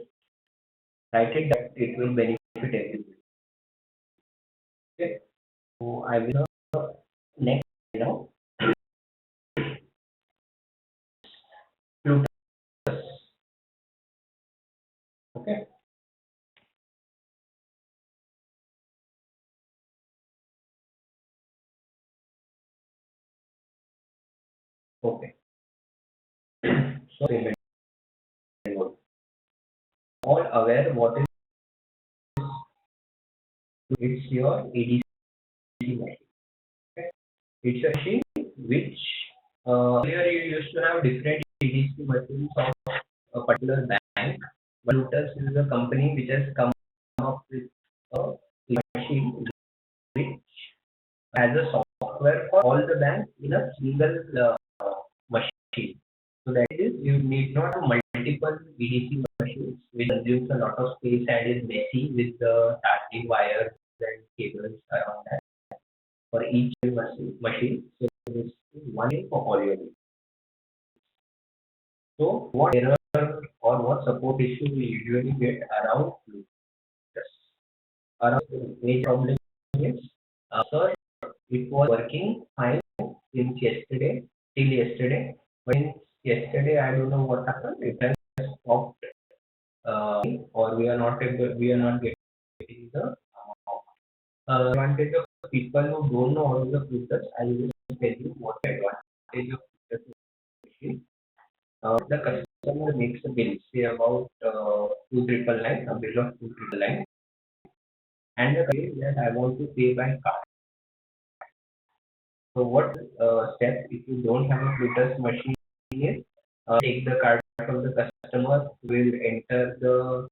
write it that it will benefit everybody. Okay. So I will next now Plutus. Okay. Okay. So payment mode. All aware what is it's your EDC machine. Okay. It's a machine which earlier you used to have different EDC machines of a particular bank Lotus is a company which has come up with a machine which has a software for all the banks in a single machine. So that is, you need not have multiple EDC machines, which consumes a lot of space and is messy with the charging wires and cables around that for each machine. So this is one thing for all your needs. So what error or what support issue we usually get around Lotus? Around the major problem is, sir, it was working fine since yesterday, till yesterday. But since yesterday, I don't know what happened. It has stopped, or we are not getting the advantage of people who don't know all the filters. I will just tell you what the advantage of filters is. The customer makes a bill, say about 2,999, a bill of 2,999, and the bill that I want to pay by card. So what step if you don't have a filters machine is, take the card from the customer, will enter the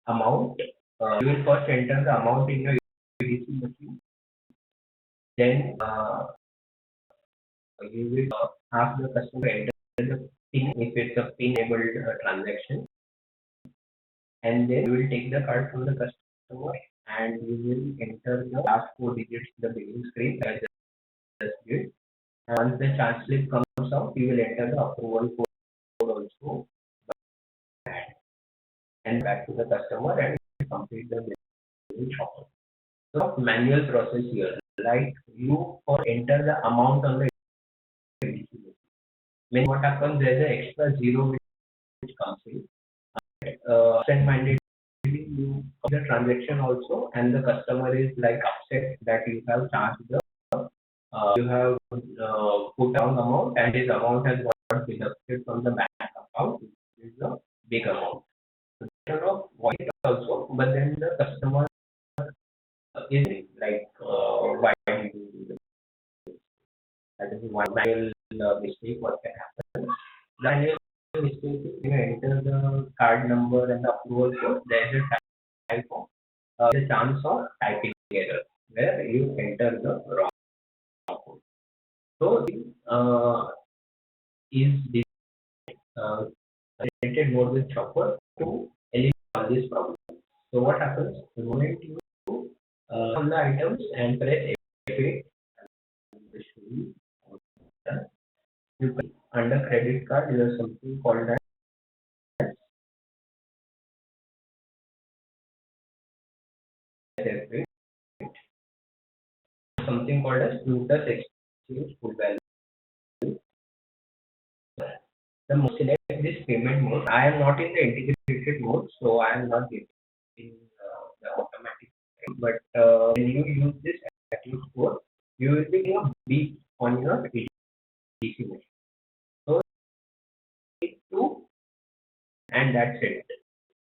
amount. You will first enter the amount in your EDC machine. Then you will ask the customer enter the PIN if it's a PIN-enabled transaction, and then you will take the card from the customer and you will enter the last 4 digits in the billing screen as just did. And once the charge slip comes out, you will enter the approval code also and back to the customer and complete the billing shopper. So manual process here, like you or enter the amount on the EDC. When what happens, there's an extra zero which comes in. Absent-mindedly you the transaction also, and the customer is like upset that you have charged the you have put down amount and his amount has got deducted from the bank account, which is a big amount. So instead of void it also, but then the customer is like why did you do this? That is one manual mistake what can happen. The manual mistake is you enter the card number and the approval code, there is a type of the chance of typing error where you enter the wrong code. So is this related more with shopper to eliminate all these problems. So what happens the moment you on the items and press F8, you can, under credit card there is something called as F8, something called as Lotus Exchange Full Value. The most select this payment mode. I am not in the integrated mode, so I am not getting the automatic. But when you use this active score, you will be getting a beep on your EDC machine. So it to, and that's it.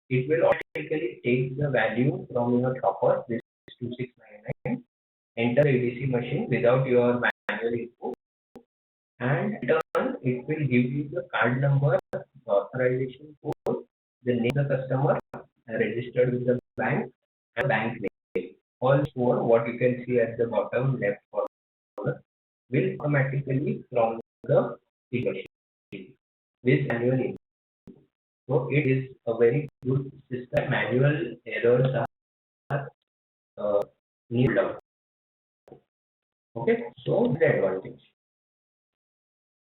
It will automatically take the value from your shopper, this 2699, enter the EDC machine without your manual input, and return it will give you the card number, authorization code, the name of the customer, registered with the bank, and bank name. All four, what you can see at the bottom left corner, will automatically from the machine with manual input. So it is a very good system. Manual errors are need out. Okay, so the advantage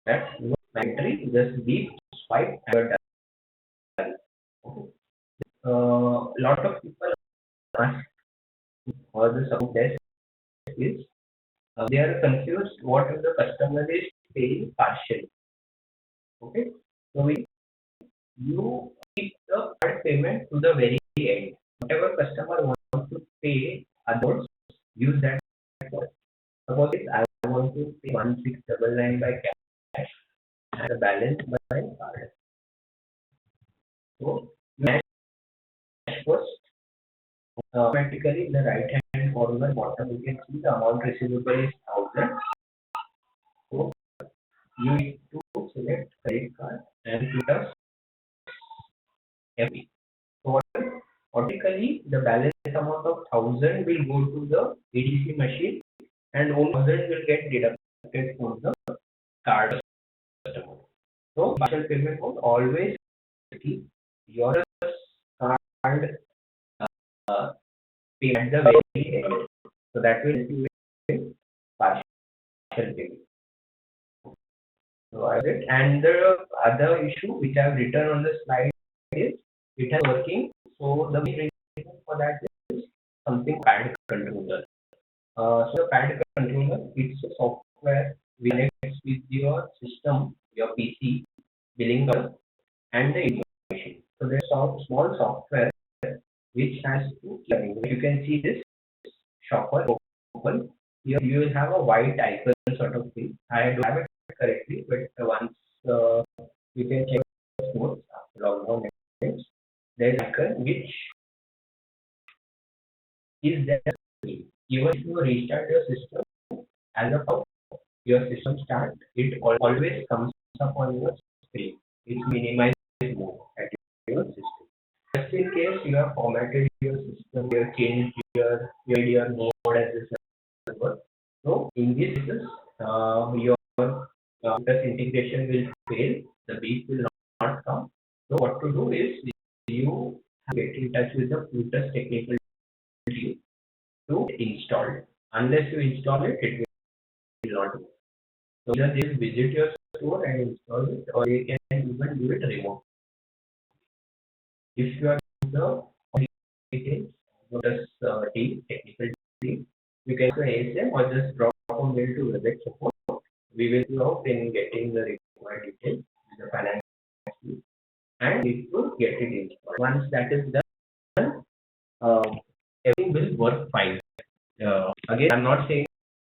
that mandatory just beep, swipe, and you're done. Okay. Lot of people ask or the support desk is they are confused what if the customer is paying partially. Okay, so you keep the card payment to the very end. Whatever customer wants to pay others, use that card. Suppose I want to pay 1699 by cash and the balance by card. So you match first. Automatically in the right hand corner bottom you can see the amount receivable is 1000. So you need to select credit card and put a FB. So automatically the balance amount of 1,000 will go to the ADC machine and only 1,000 will get deducted for the card customer. So partial payment mode always keep your card pay at the very end. So that will help you with partial payment. So I did. And the other issue which I have written on the slide is it is working. So the main reason for that is something PAD controller. So the PAD controller, it's a software which connects with your system, your PC, billing and the information. So there's a small software which has two learning. You can see this shopper open. Here you will have a white icon sort of thing. I don't have it correctly, but once you can check the notes after lockdown ends, there's icon which is there. Even if you restart your system as a power, your system start, it always comes up on your screen. It's minimized mode at your system. Just in case you have formatted your system, you have changed your mode as a server. So in this case, your plus integration will fail. The beep will not come. So what to do is you get in touch with the Plutus technical team to install it. Unless you install it, it will not work. So either they will visit your store and install it, or they can even do it remote. If you are the details, Plutus team, technical team, you can go ASM or just drop a mail to Webex support. We will help in getting the required details, the financial, and it will get it installed. Once that is done, everything will work fine. Again, I'm not saying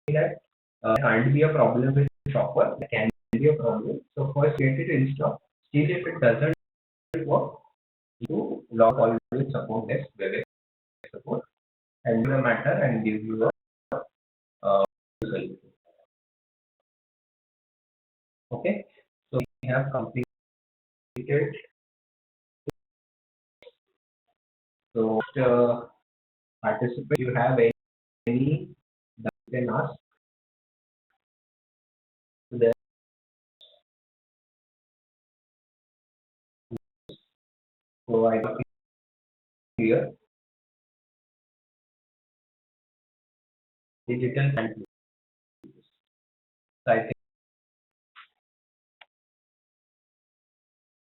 that can't be a problem with shopper. It can be a problem. So first get it installed. Still, if it doesn't work, you log all with support desk, Webex support, and do the matter and give you a solution. Okay, so we have completed. So participate, you have any that you can ask to them. So I got here digital and so I think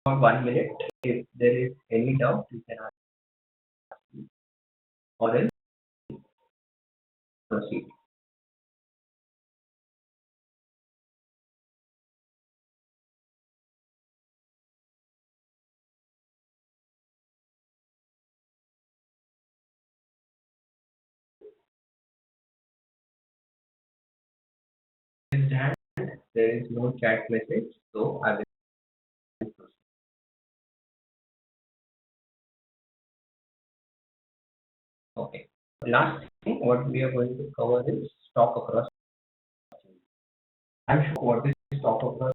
for 1 minute, if there is any doubt, you can ask or else proceed. There is no chat message, so I will proceed. Okay. Last thing, what we are going to cover is stock across. I'm sure what is stock across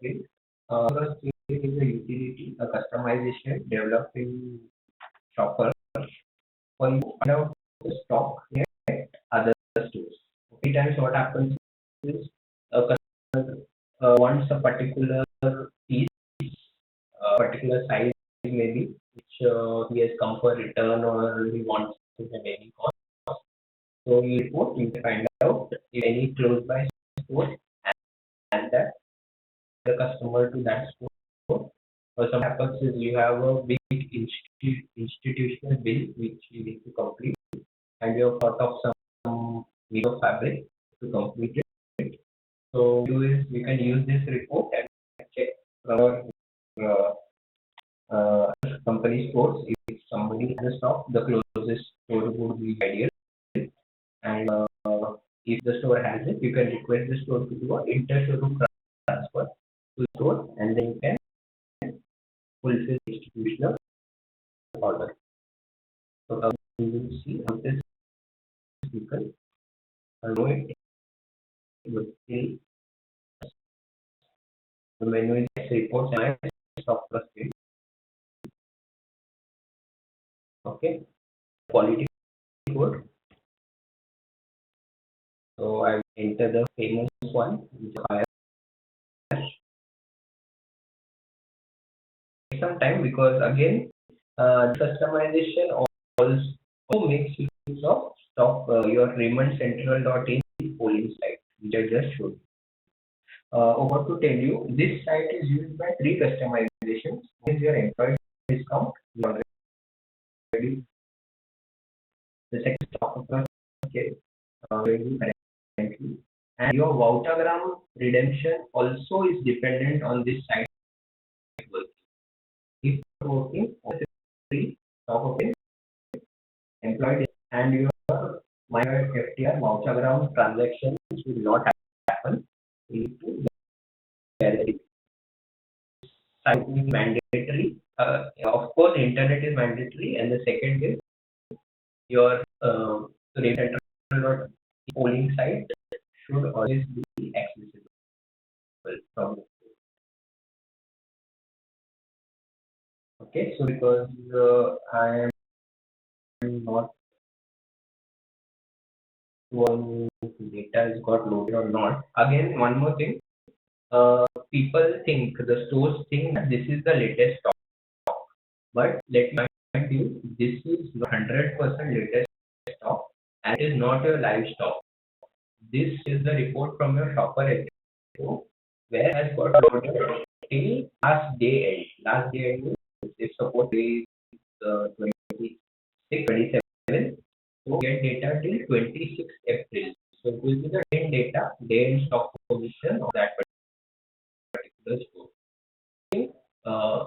is. Across is a utility, a customization developed in Shopper for you to find out the stock at other stores. Many times what happens is a customer wants a particular piece, particular size maybe, which he has come for return or he wants it at any cost. So you report, you can find out if any close by store and that the customer to that store. Or some happens is you have a big institutional bill which you need to complete and you have thought of some meter fabric to complete it. So you can use this report and check our uh, company stores. If somebody has a stock, the closest store would be ideal. And if the store has it, you can request the store to do an inter-showroom transfer to the store, and then you can fulfill the institutional order. So you will see how this vehicle, although it would still the menu is reports and stock plus Okay, quality code. So I enter the famous one, which is fire. Some time because again, customization also makes use of stock your Raymond Central.in polling site, which I just showed. Over to tell you, this site is used by three customizations. One is your employee discount, you already the second stock across currently, and your vouchergram redemption also is dependent on this site working. If you're working on free stock of employee and your minor FTR vouchergram transactions will not happen into the site is mandatory. Of course, internet is mandatory, and the second is your polling site should always be accessible from. Okay, so because I am not sure if data is got loaded or not. Again, one more thing. People think the stores think that this is the latest stock, but let me remind you, this is 100% latest stock, and it is not your live stock. This is the report from your shopper SEO, where has got loaded till last day end. Last day end is support is 26, 27. So get data till 26 April. So it will be the day end stock position of that particular store.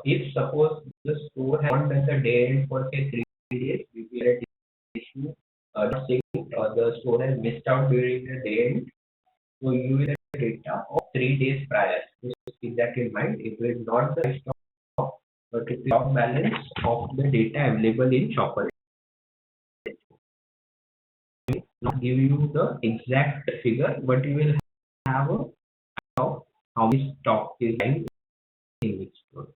If suppose the store has not done the day end for say 3 days, we will get issue not saying the store has missed out during the day end. So you will get data of 3 days prior. Just keep that in mind. It will not the stock, but it is stock balance of the data available in Shopper. Not give you the exact figure, but you will have a how much stock is lying in which store.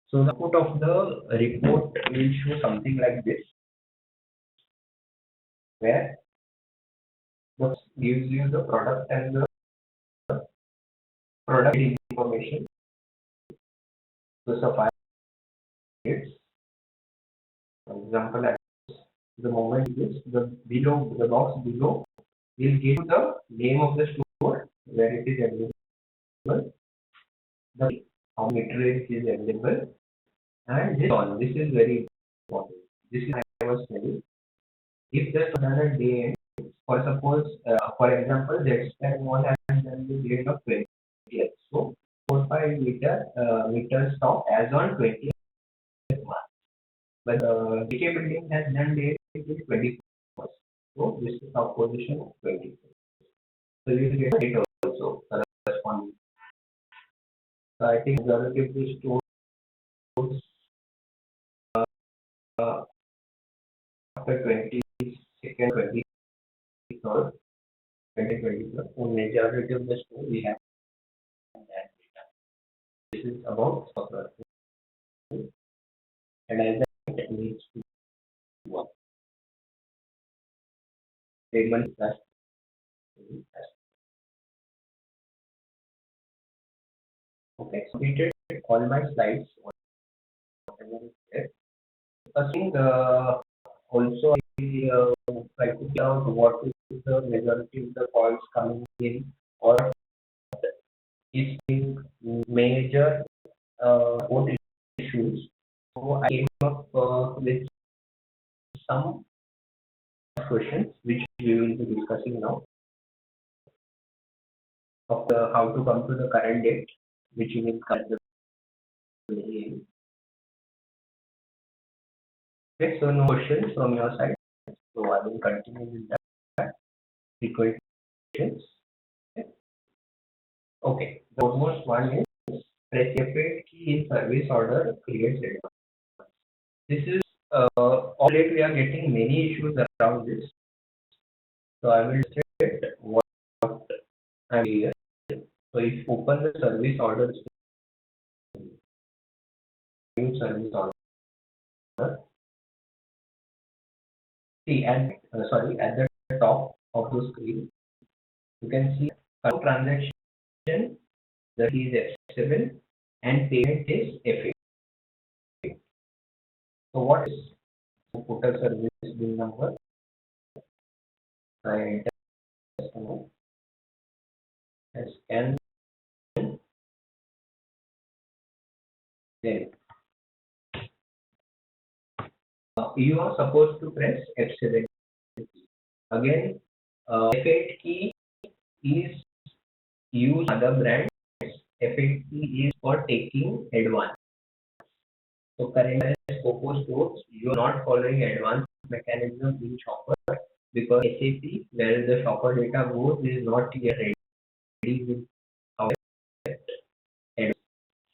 So the output of the report will show something like this, where this gives you the product and the product information. So Sapphire, for example, at the moment is the below the box below will give the name of the store where it is available, the how many trades is available, and this all. This is very important. This is I was telling. If the another day, for suppose, for example, the extent one has done the date of 20th. So 45 meter stock as on 20th March. But DK building has done date till 21st. So this is our position of 20. So you will get it also corresponding. So I think majority of the stores uh, after 22nd, 23rd, 2023, so majority of the store we have that data. This is about software, and as it needs to work. Payment plus. Okay, so we did all my slides. Whatever is there. I think also I try to figure out what is the majority of the calls coming in, or is being major code issues. So I came up with some questions which we will be discussing now of the how to come to the current date, which you will currently. Okay, so no questions from your side. So I will continue with that. The questions. Okay, the first one is press F8 key in service order creates error. This is all late we are getting many issues around this. So I will state what I'm here. So if open the service order, new service order, See, at the top of the screen, you can see current transaction, that is F7, and payment is F8. So what is put a service bill number? I enter customer, I scan, then you are supposed to press F7. Again, F8 key is used other brands. F8 key is for taking advance. So currently, as Coco stores, you are not following advanced mechanism in Shopper because SAP, where the Shopper data goes, is not yet ready with our advance.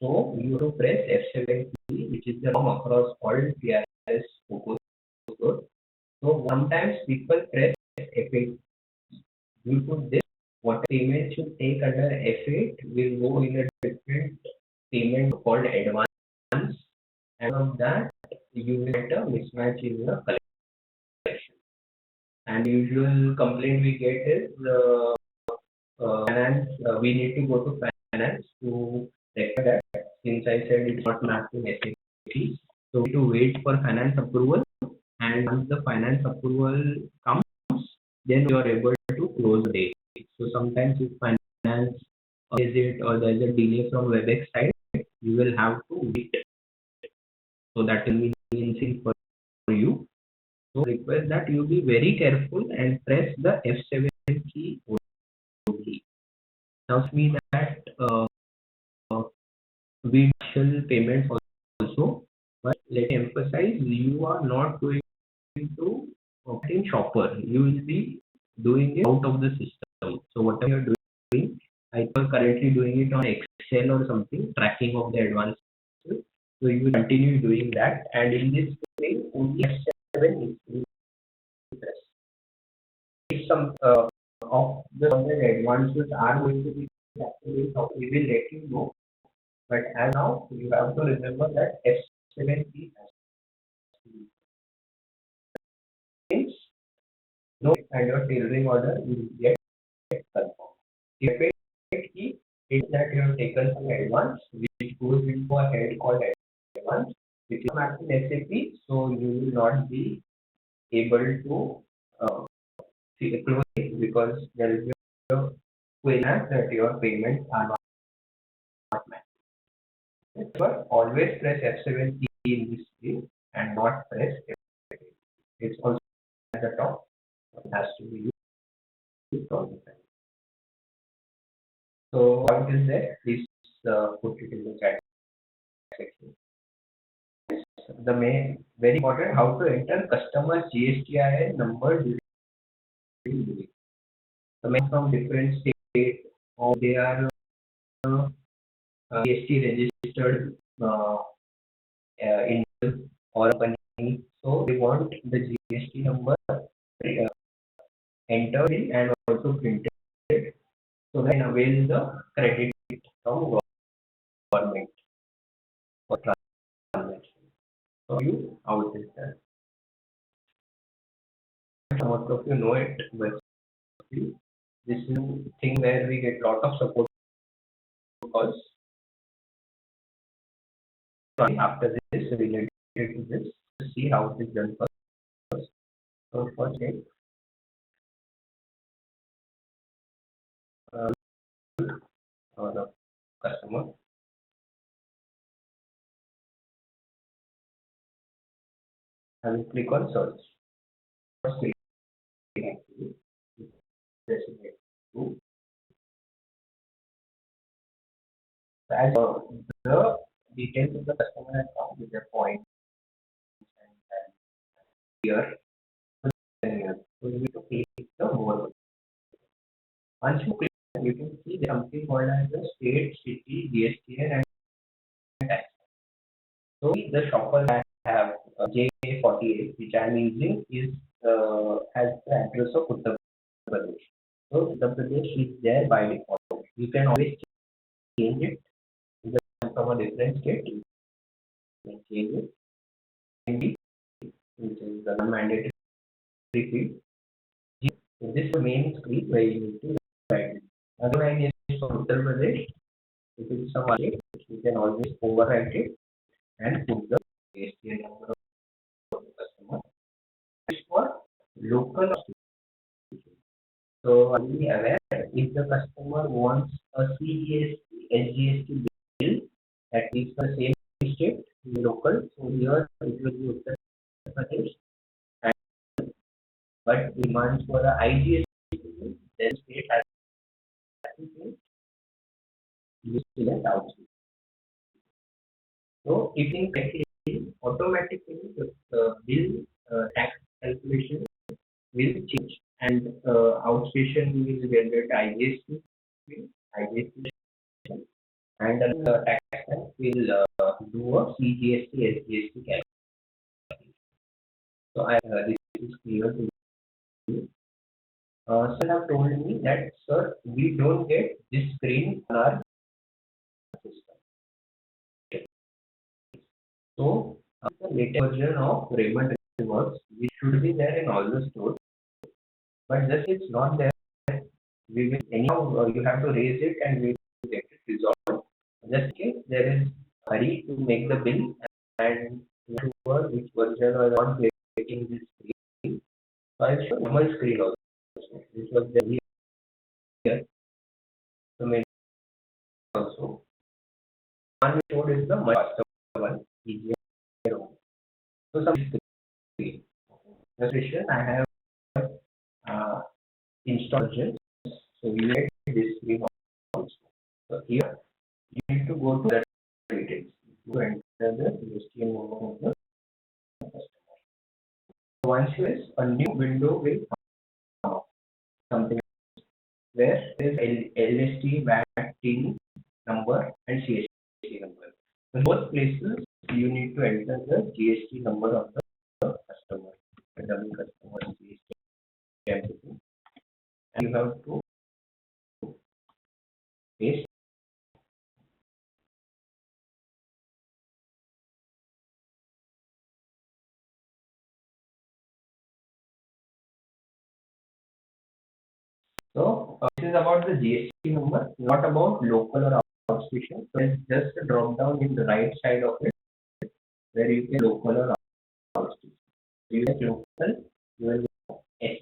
So you have to press F7 key, which is the norm across all TRS Coco stores. So sometimes people press F8. Due to this, what payment should take under F8 will go in a different payment called advance, and of that you will get a mismatch in the collection. And usual complaint we get is finance. We need to go to finance to rectify that. Since I said it's not mapped in SAP, so we need to wait for finance approval. And once the finance approval comes, then you are able to close the date. So sometimes if finance is it or there's a delay from WebEx side, you will have to wait. So that will be inconveniencing for you. So request that you be very careful and press the F7 key only. Now see that we shall payments also, but let me emphasize you are not going to open Shopper. You will be doing it out of the system. So whatever you are doing, I am currently doing it on Excel or something, tracking of the advances. So you will continue doing that, and in this way, only F7 is pressed. If some of the advances are going to be activated, we will let you know. But as now, you have to remember that F7 key has means no kind of tailoring order will get confirmed. F8 key is that you have taken some advance, which goes into a head called advance, which is not in SAP, so you will not be able to close it because there is a query that your payments are not met. But always press F7 key in this way and not press F8. It's also at the top. It has to be used all the time. So what is there? Please put it in the chat section. The main very important how to enter customer GSTIN number during billing. The main from different states or they are GST registered in or company. So they want the GST number entered in and also printed so then avail the credit from government for transaction. So you how it is done. Most of you know it, but this is thing where we get lot of support calls. After this related to this, see how it is done first. So first thing, the customer. I will click on search. First click actually. Designate to as the details of the customer account with their points and here. So you need to click the more button. Once you click, you can see something called as the state, city, GSTN, and tax. So the shopper I have J48, which I am using, is has the address of Uttar Pradesh. So Uttar Pradesh is there by default. You can always change it from a different state. You can change it, which is the mandatory repeat. So this is the main screen where you need to write it. Another line is from Uttar Pradesh. If it's some other, you can always overwrite it and put the GST number of the customer. It's for local. So are we aware if the customer wants a CGST, SGST bill that is the same state, local, so here it will be Uttar Pradesh, but demands for the IGST bill, then state has to pay GST and out. So if in correctly, automatically the bill tax calculation will change and outstation will generate IGST bill, IGST, and the tax will do a CGST, SGST calculation. So this is clear to you. Sir have told me that, sir, we don't get this screen on our system. So the latest version of Raymond Rewards, which should be there in all the stores, but just it's not there. We will anyhow you have to raise it and we will get it resolved. Just in case there is hurry to make the bill and sure which version or not getting this screen. So I'll show normal screen also. This was there here. So maybe also one we showed is the much faster one, easier one. So some screen. Illustration I have installed version. So we get this screen also. So here you need to go to that details to enter the GST number of the customer. So once you is a new window will come up, something where there is LST, VAT, TIN number and CST number. In both places you need to enter the GST number of the customer, the dummy customer GST entity, and you have to paste. So this is about the GST number, not about local or outstation. So it's just a drop down in the right side of it where you can local or outstation. So you get local, you will get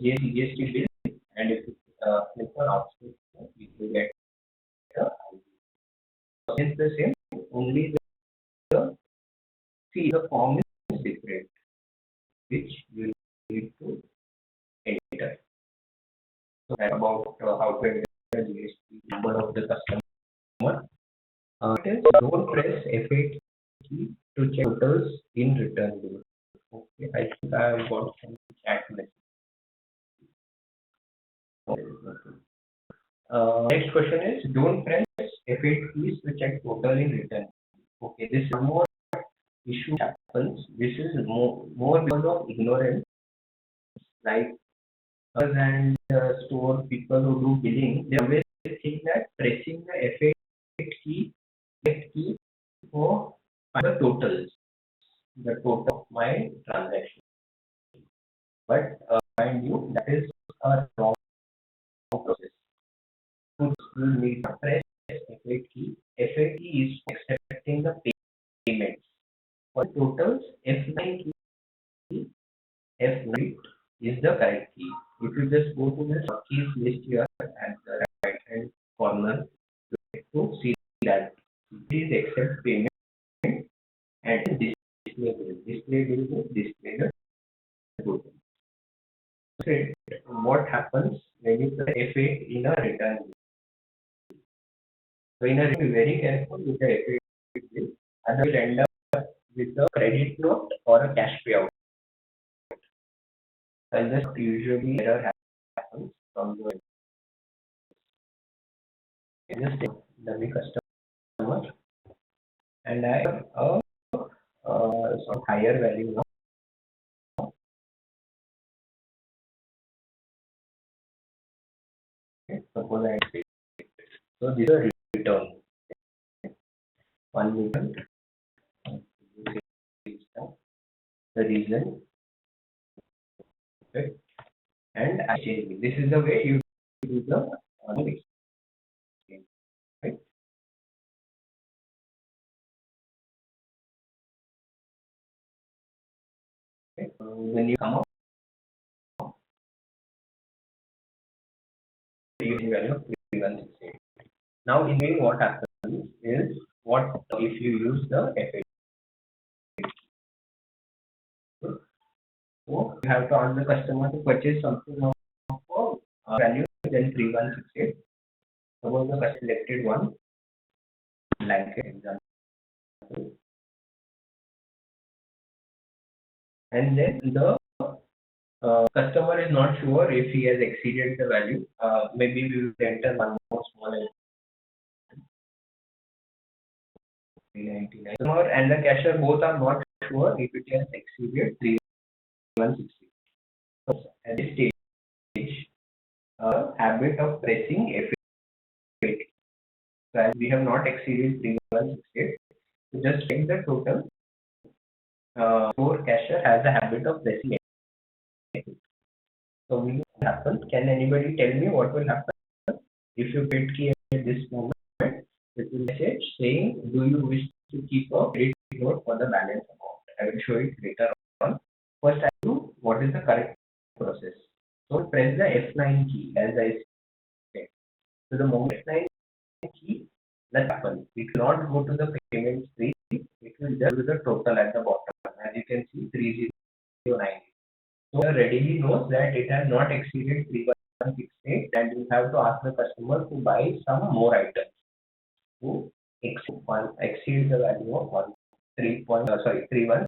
SGST, GST bill, and if you click on outstation, you will get the ID. So it's the same, only the see the form is different, which you need to enter. So that's about how to enter the GST number of the customer. It is don't press F8 key to check totals in return bill. Okay, I think I have got some chat message. Next question is don't press F8 keys to check total in return. Okay, this one more issue happens. This is more because of ignorance, like us and store people who do billing. They always think that pressing the F8 key for the totals, the total of my transaction. But mind you, that is a wrong process. You need to press F8 key. F8 key is accepting the payments. For totals, F9 key, F9 is the correct key. If you just go to the keys list here at the right hand corner, you get to see that please accept payment and display bill. Display bill is display the total. So what happens when you put F8 in a return bill? So in a be very careful with the F8 bill, otherwise you will end up with a credit note or a cash payout. And this usually error happens from the just dummy customer, and I have a some higher value now. Okay, suppose I say so this is a return. One return. The reason. Okay. and exchange bill. This is the way you do the exchange, right? Okay. When you come up using value of 3168. Now in doing what happens is, what if you use the FA? So you have to ask the customer to purchase something of value than 3168. Suppose the customer selected one blanket example, and then the customer is not sure if he has exceeded the value. Maybe we will enter one more small 399. Customer and the cashier both are not sure if it has exceeded 3160. So at this stage, habit of pressing F8. So as we have not exceeded 3168, so just check the total. Store cashier has a habit of pressing F8. So what will happen? Can anybody tell me what will happen if you hit key at this moment? It will message saying, "Do you wish to keep a credit note for the balance amount?" I will show it later on. First, I do what is the correct process. So press the F9 key as I said. So the moment F9 key, that happens. It will not go to the payment screen. It will just do the total at the bottom. As you can see, 3009. So readily knows that it has not exceeded 3168, and you have to ask the customer to buy some more items to exceed the value of 3160.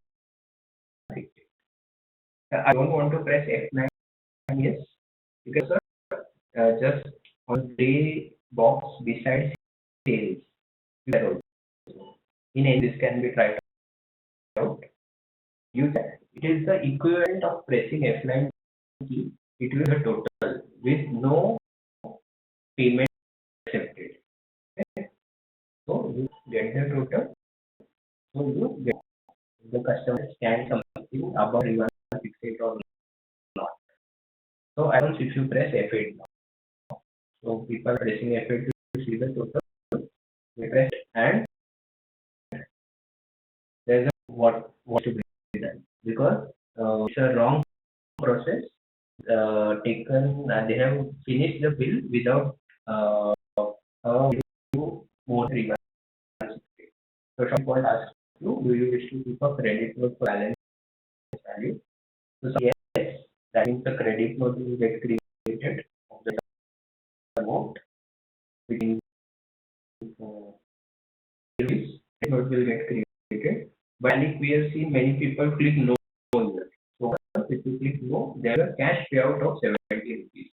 I don't want to press F9, yes, because just on the box beside sales, in any this can be tried out. Use that. It is the equivalent of pressing F9 key. It will be the total with no payment accepted. Okay. So you get the total. So you get the customer scan something about 3168 or not. So I don't if you press F8 now. So people are pressing F8 to see the total. They press and there's a what to be done, because it's a wrong process taken. They have finished the bill without more 3168. So some point asks you, do you wish to keep a credit note for balance value? So yes, that means the credit note will get created of the amount between credit note will get created. But we have seen many people click no here. So if you click no, there is a cash payout of 70 rupees.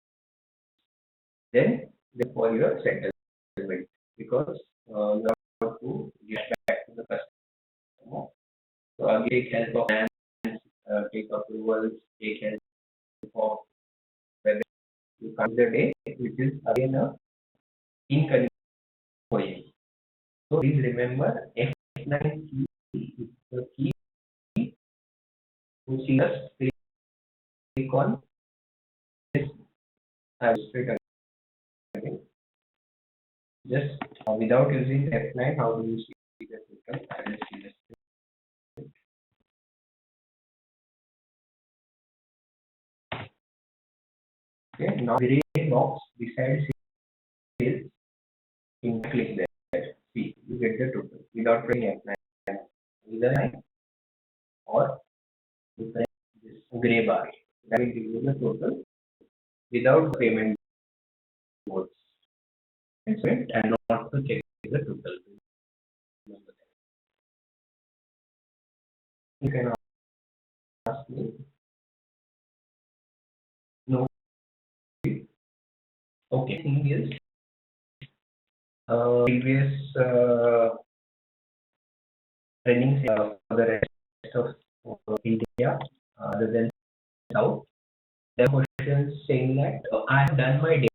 Then for your settlement, because you have to get back to the customer. So again, take help of hands, take approvals, take help of whether you come the day, which is again a inconvenience for you. So please remember, F9 key is the key to see us click on this straight again. Just without using F9, how do you see the total? I will see this. Okay, now gray box beside sales, you click there. See, you get the total without pressing F9, either 9 or you press this gray bar. That will give you the total without payment modes. And not to check the total. You can ask me. No. Okay, thing is previous trainings for the rest of India other than South. There are questions saying that I have done my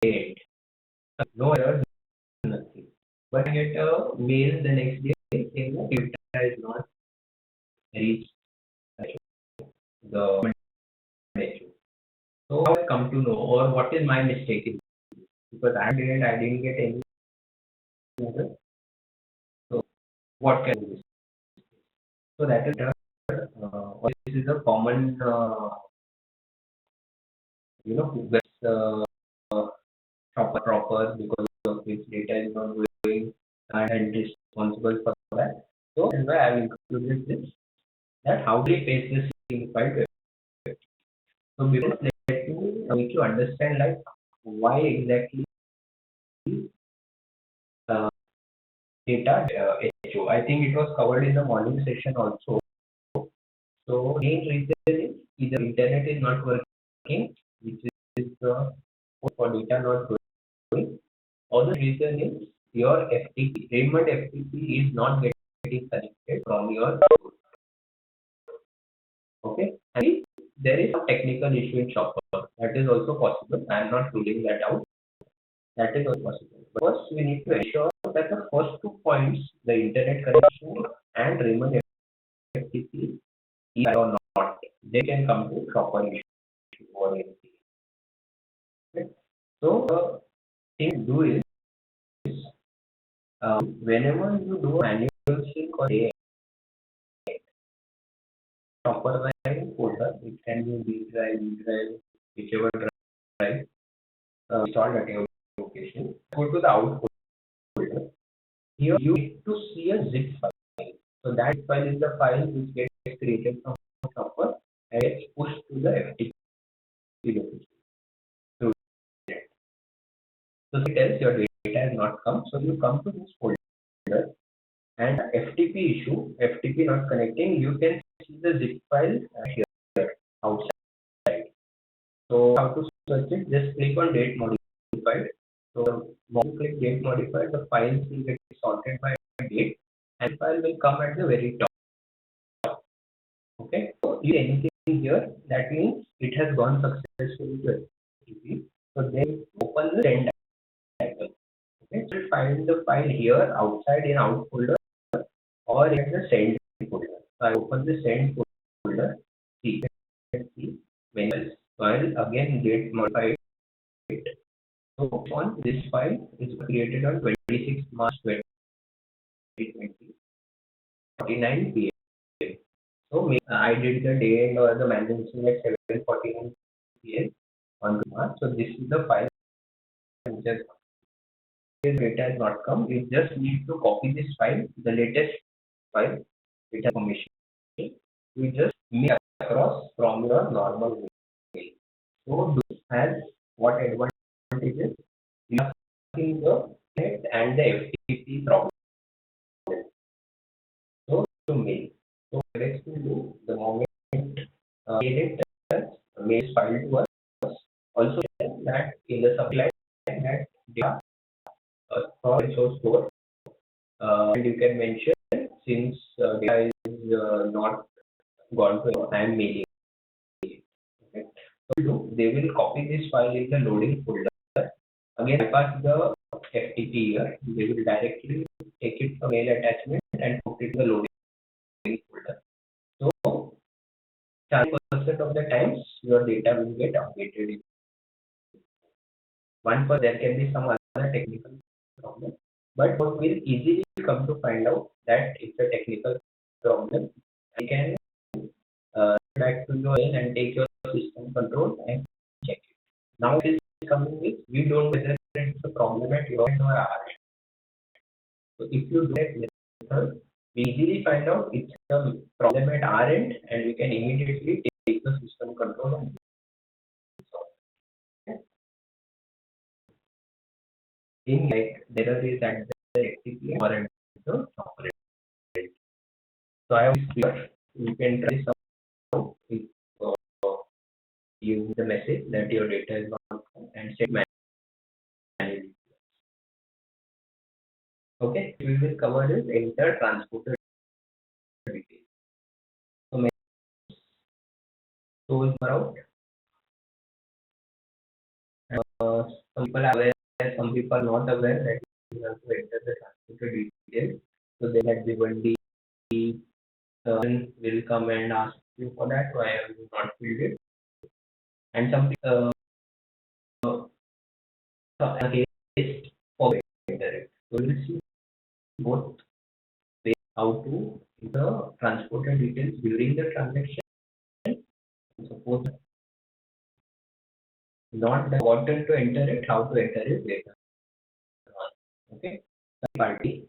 date. No error, nothing. But I get a mail the next day saying that data has not reached the. So to know, or what is my mistake in this? Because I didn't get any error. So what can I do? So that is this is a common that's proper because of which data is not going and responsible for that. So that's why I've included this, that how do we face this unified web. So before let me make you understand like why exactly uh, data HO. I think it was covered in the morning session also. So main reason is either internet is not working, which is for data not going. Other reason is your FTP, Raymond FTP is not getting connected from your, okay. And there is a technical issue in Shopper. That is also possible. I am not ruling that out. That is also possible. But first, we need to ensure that the first 2 points, the internet connection and Raymond FTP, is or not. They can come to Shopper issue or anything. Okay. So, the thing to do is whenever you do manual sync or Shopper drive folder, it can be B drive, E drive, whichever drive installed at your location. Go to the out folder. Here you need to see a zip file. So that file is the file which gets created from Shopper and gets pushed to the FTP location. So it tells your data has not come. So you come to this folder and FTP issue, FTP not connecting, you can see the zip file here outside. So how to search it? Just click on date modified. So when you click date modified, the files will get sorted by date and the file will come at the very top. Okay. So if anything here, that means it has gone successfully to FTP. So then open the send icon. Okay. So find the file here outside in out folder or in the send folder. So I open the send folder. See, when I'll again date modified. So on this file is created on 26 March 2020, 49 p.m. So I did the day and or the manual at 7:49 p.m. on March. So this is the file. Just data has not come. You just need to copy this file, the latest file, data information. You just mail across from your normal mail. So this has what advantages? You are seeing the net and the FTP problem. So to mail. So let's do the moment it mail is filed to us. Also that in the supply that data from resource store and you can mention since data is not gone to I am mailing. Okay. So they will copy this file in the loading folder. Again, bypass the FTP here. They will directly take it from mail attachment and put it in the loading folder. So 70% of the times your data will get updated. There can be some other technical problem, but what will easily come to find out that it's a technical problem. You can back to your in and take your system control and check it. Now it is coming with we don't know whether it's a problem at your end or our end. So if you do that method, we easily find out it's a problem at our end and we can immediately take the system control and solve. Okay. In like there is at the FTP or at the software. So I was clear. You can try this out if you the message that your data is not and set manually. Okay, we will cover this enter transporter details. So those are out. Some people are aware, some people are not aware that you have to enter the transporter details. So then at the one day will come and ask you for that. Why have you not filled it? And some case for indirect. So we will see both ways how to the transporter details during the transaction. Suppose not the important to enter it, how to enter it later on. Okay. Party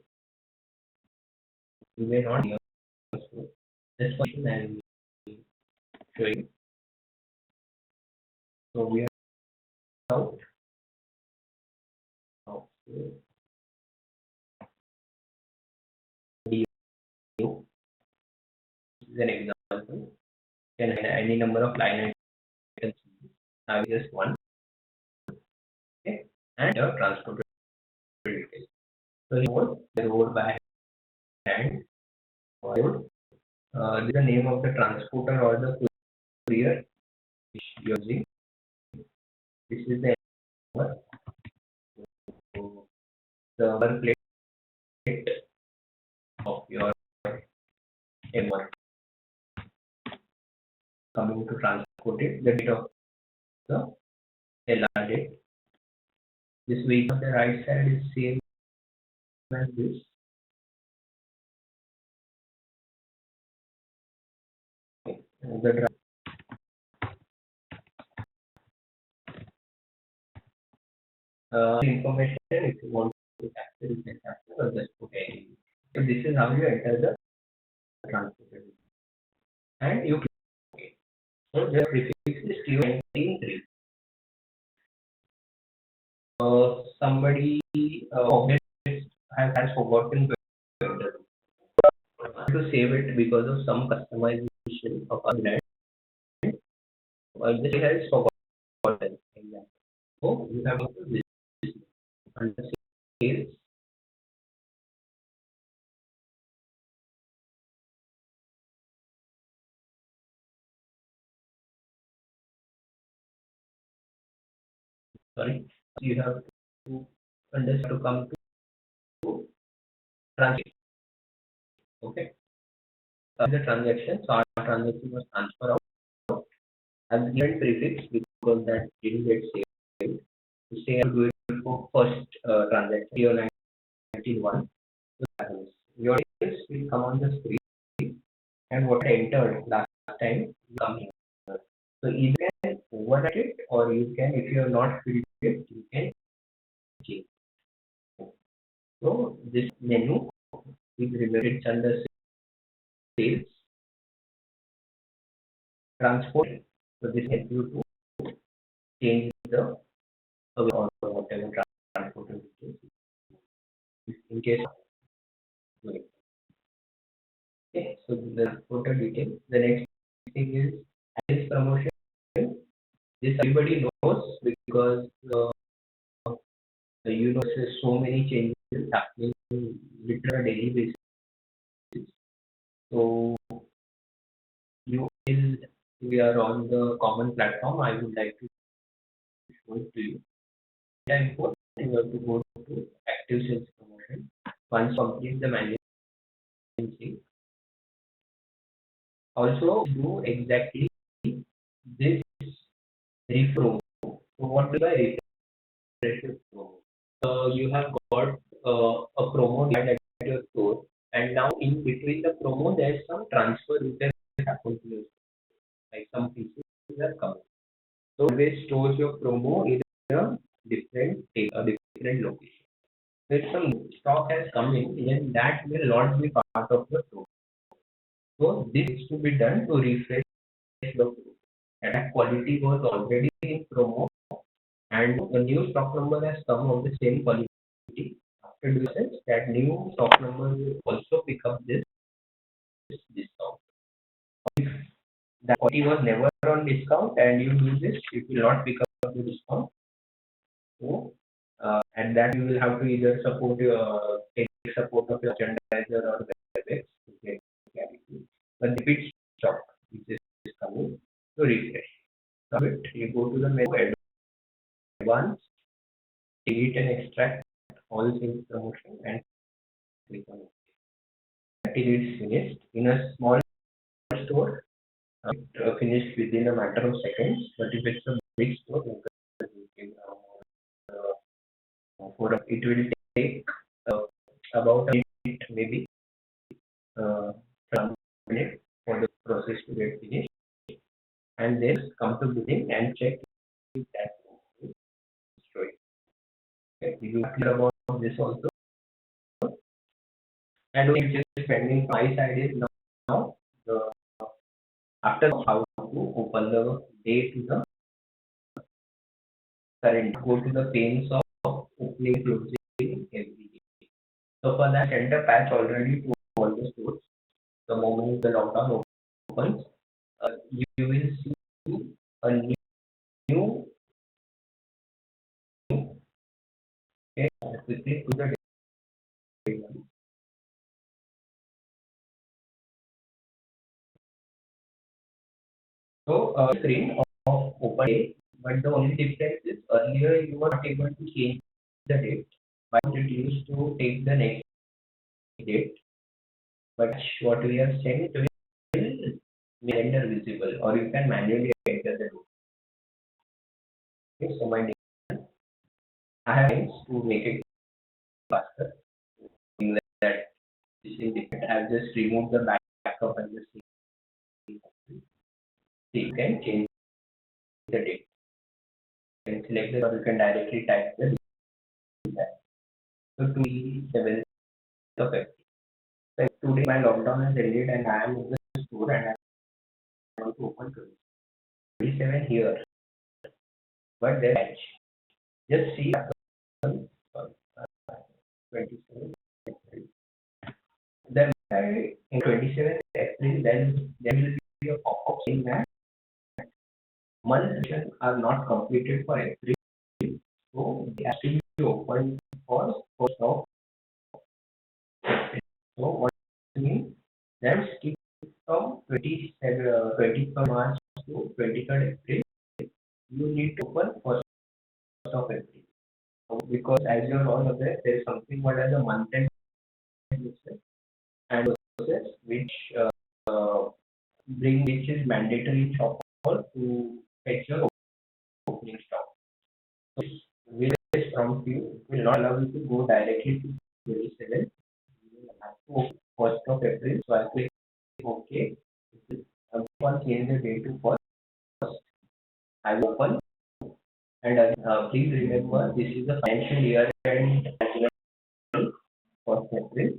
you may not hear also. This question I will show you. So we are out. Okay. This is an example. Can have any number of line items. Now just one. Okay. And your transporter details. So the road by hand or this is the name of the transporter or the courier which you are using. This is the number. So the number plate of your M1 coming to transport it, the date of the LR date. This week on the right side is same as this. Okay. The information if you want to capture, you can capture or just put any. So this is how you enter the transporter and you click OK. So the prefix is TO193. Somebody has forgotten to enter to save it because of some customization of a brand. This has forgotten. So you have to do this under sales. Sorry, you have to understand to come to transaction. Okay, the transaction. So our transaction was transfer out. I've given prefix because that didn't get saved. To say to do it for first transaction, your 91. Your details will come on the screen and what I entered last time will come here. So you can overwrite it or you can, if you have not filled it, you can change. So this menu is related under sales, transport. So this helps you to change the or whatever transport in case. Okay, so the transporter detail. The next thing is sales promotion. This everybody knows because there's so many changes happening literally daily basis. So we are on the common platform. I would like to show it to you. Import, you have to go to active sales promotion. Once complete the manual, also do exactly this refresh. So what do I refresh promo? You have got a promo at your store, and now in between the promo, there is some transfer which has happened to you. Like some pieces are coming. So always stores your promo in a different location. If some stock has come in, then that will not be part of the promo. So this is to be done to refresh the promo. And that quality was already in promo, and a new stock number has come of the same quality. After doing this, that new stock number will also pick up this discount. If that quality was never on discount and you do this, it will not pick up the discount. So, and that you will have to either take support of your merchandiser or WebEx to get clarity. But the repeat stock, which is coming to refresh. So you go to the menu advanced, delete and extract all sales promotion and click on it. Until it's finished in a small store, finished within a matter of seconds. But if it's a big store, it will take uh, about a minute, maybe some minute for the process to get finished, and then come to building and check if that is destroyed. Okay, you are clear about this also, and we just pending my side is now the after how to open the day to the current, go to the panes of opening, closing every day. So for that, enter patch already to all the stores. The moment the lockdown opens, you will see a new okay, quickly to the data. So screen of open day, but the only difference is earlier you were not able to change the date, but it used to take the next date. But what we have sent will render visible, or you can manually enter the room. Okay, so my I have things to make it faster. In that this is different. I have just removed the backup and just see you can change the date. You can select it, or you can directly type the date. So 27th of April. So today my lockdown has ended and I am in the store and I want to open 27 here. But then just see 27 April. Then in 27th April, then there will be a pop-up saying that months are not completed for April, so they have to be open for first of April. So what it means that skip from 23rd March to 23rd April, you need to open first of April. So because as you are all aware, there is something called as a month end process and process which uh, which is mandatory in shopper to fetch your opening stock. So will prompt you, it will not allow you to go directly to 27. You will have to open first of April. So I click OK. Once change the date to first, I will open. And please remember, this is the financial year end as well, first April.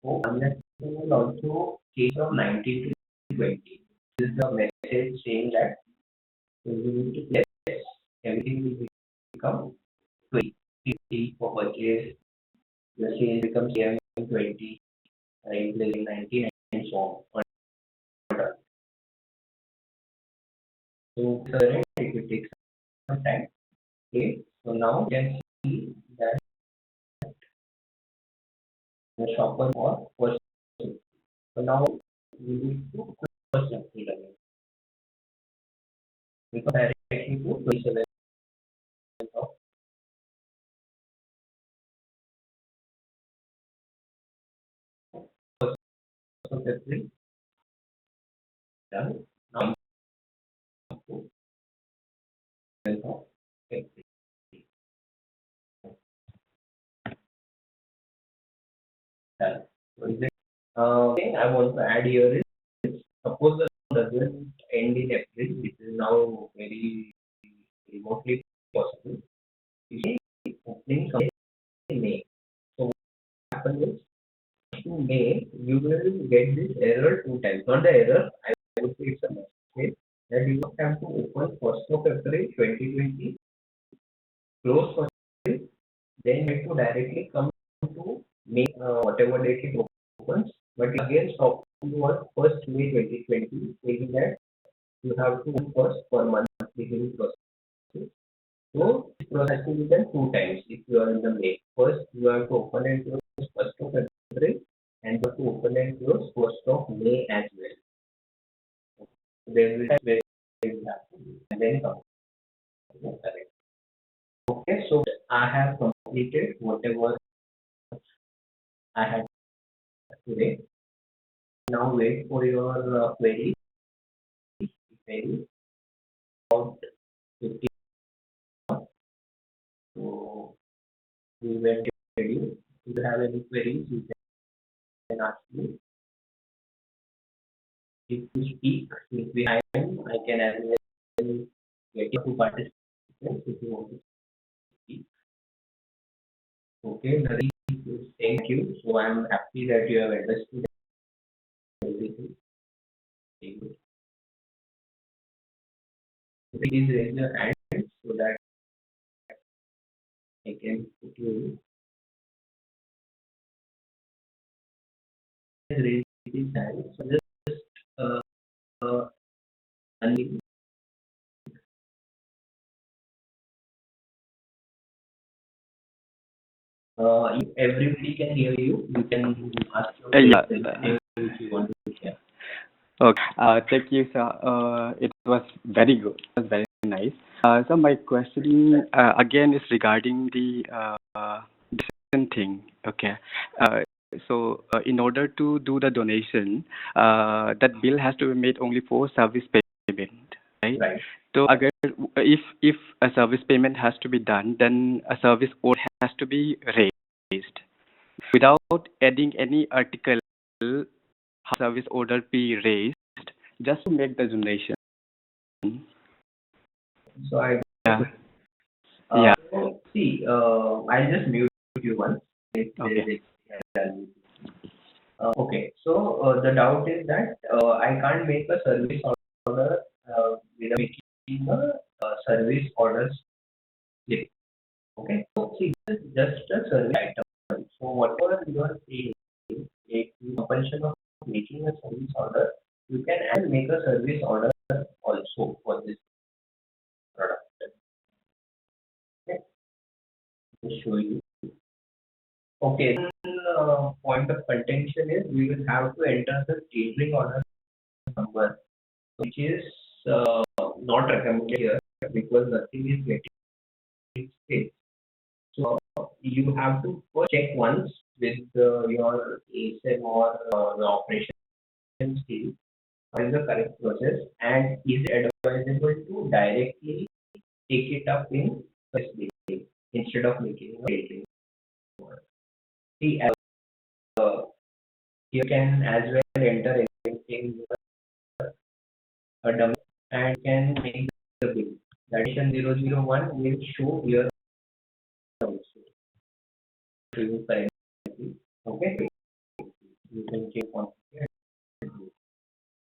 So unless you will also change from 19 to 20. This is the message saying that you need to place everything will become 20. 50 for purchase, the sale becomes CM 20, replacing 19 and so on. So it will take some time. Okay, so now you can see that the shopper for first. So now we need to first April again. We go directly to 27th of April. Done. Now to 12th of April. Done. So is it thing I want to add here is suppose the doesn't end in April, which is now very remotely possible. You see, opening comes in May. So what happens is to May, you will get this error two times. Not the error, I would say it's a mistake that you have to open 1st of April 2020, close first April, then you have to directly come to May, whatever date it opens, but again stop to on 1st May 2020, saying that you have to first per month beginning process. So this process has to be done two times if you are in the May. First, you have to open and close 1st of April and you have to open and close 1st of May as well. Then we have where it happens and then come. Correct. Okay, so I have completed whatever I had today. Now wait for your query. Query about 50. So we went schedule. If you have any queries, you can ask me. If you speak with behind, I can as well get you to participate if you want to speak. Okay, Nari is thank you. So I'm happy that you have understood everything. Very good. Please raise your hand so that I can put you. Raise his hand. So just uh, uh, unmute. If everybody can hear you, you can ask your Yeah. question if you want to share. Okay. Thank you, sir. It was very good. It was very nice. So my question again is regarding the donation thing. Okay. Uh, so in order to do the donation, that bill has to be made only for service payment, right? Right. So again, if a service payment has to be done, then a service order has to be raised without adding any article. Service order be raised just to make the donation. So I Yeah. Yeah. so see, I'll just mute you once. If there Okay. is okay, so the doubt is that I can't make a service order without making a service order slip. Okay, so see, this is just a service item. So whatever you are saying, if you compulsion of making a service order, you can and make a service order also for this product. Okay, I'll show you. Okay, then point of contention is we will have to enter the catering order number, which is not recommended here because nothing is getting fixed. So you have to first check once with your ASM or the operations team what is the correct process and is it advisable to directly take it up in first day instead of making a catering order. See, you can as well enter anything a dummy and can make the bill. The addition 001 will show here also. So you correctly. Okay. You can check on here.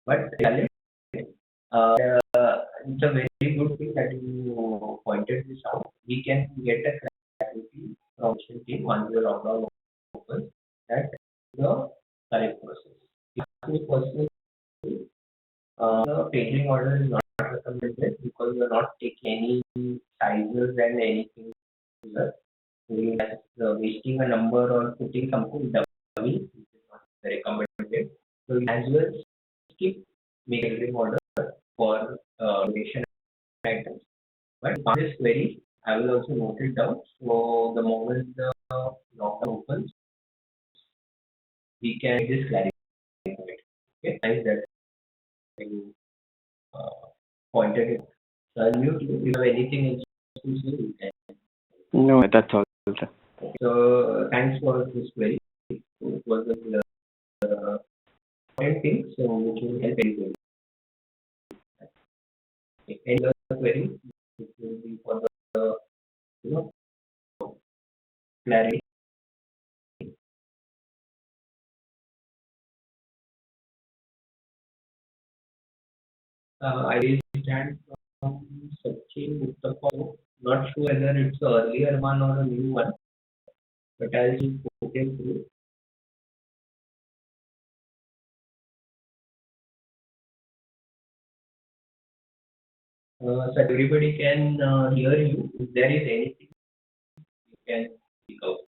But it's a very good thing that you pointed this out. We can get a clarity from the team once the lockdown opens that the correct process. If you personally, the catering order is not recommended because we are not taking any sizes and anything here. We are wasting a number or putting something dummy, which is not recommended. So we as well skip catering order for donation items. But on this query, I will also note it down. So the moment the lockdown opens, we can just clarify it. Okay, nice that you uh, pointed it. So I'll mute you. If you have anything else to say, you can. No, that's all, sir. So thanks for this query. So it was a important thing, so which will help everybody. Okay. Any other query? It will be for the you know clarity. I raised hand from Sachin Mustafa. Not sure whether it's the earlier one or a new one, but I'll just put him through. So everybody can hear you. If there is anything, you can speak out.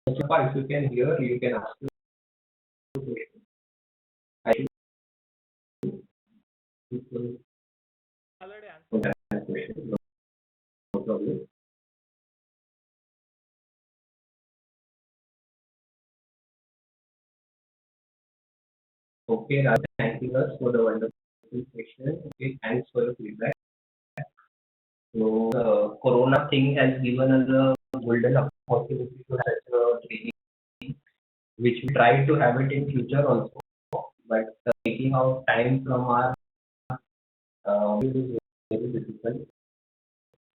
Mustafa, if you can hear, you can ask the question. I think you can answer the question. No problem. Okay, Raj, thanking us for the wonderful wonderful question. Okay, thanks for your feedback. So, the Corona thing has given us a golden opportunity to have such a training, which we try to have it in future also. But taking out time from our it is very difficult.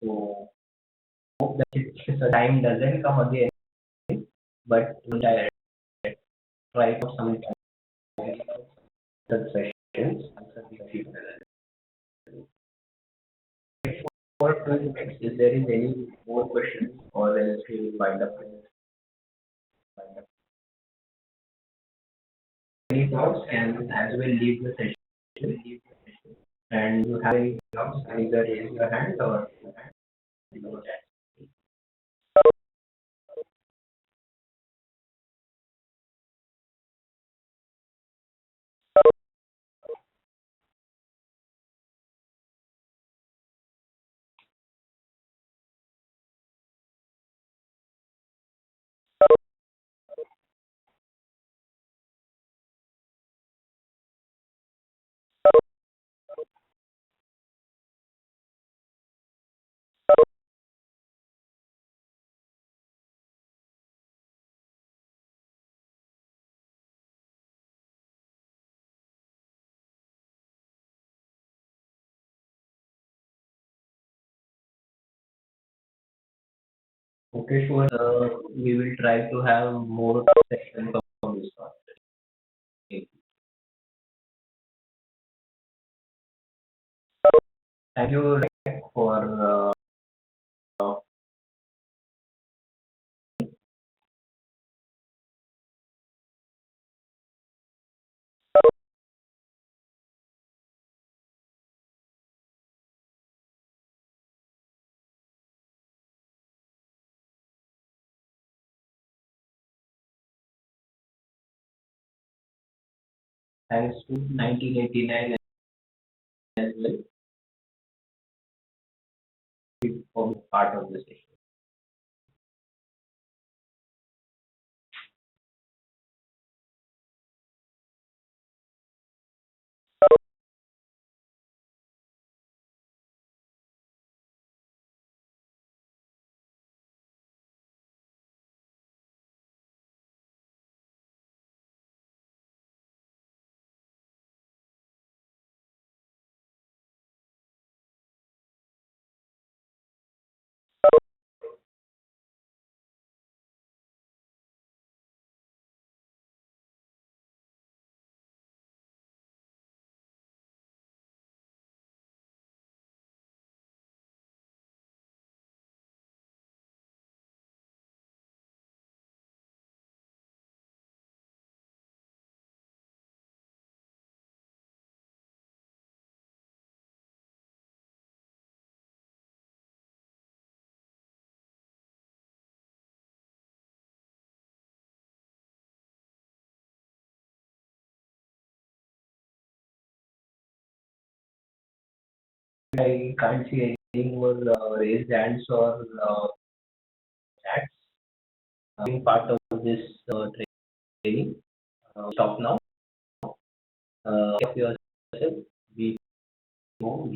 So, hope that the time doesn't come again, but we'll try for some time the sessions. Answer the feedback. For next, if there is any more questions, or else we will wind up. Any thoughts, and as well leave the session. And you have any thoughts, either raise your hand or below chat. Okay, sure. We will try to have more sessions of this sort. Okay. Thank you for thanks to 1989 as well for being part of the session. I can't see any more raised hands or chats being part of this training. Stop now. Of yourself, be more.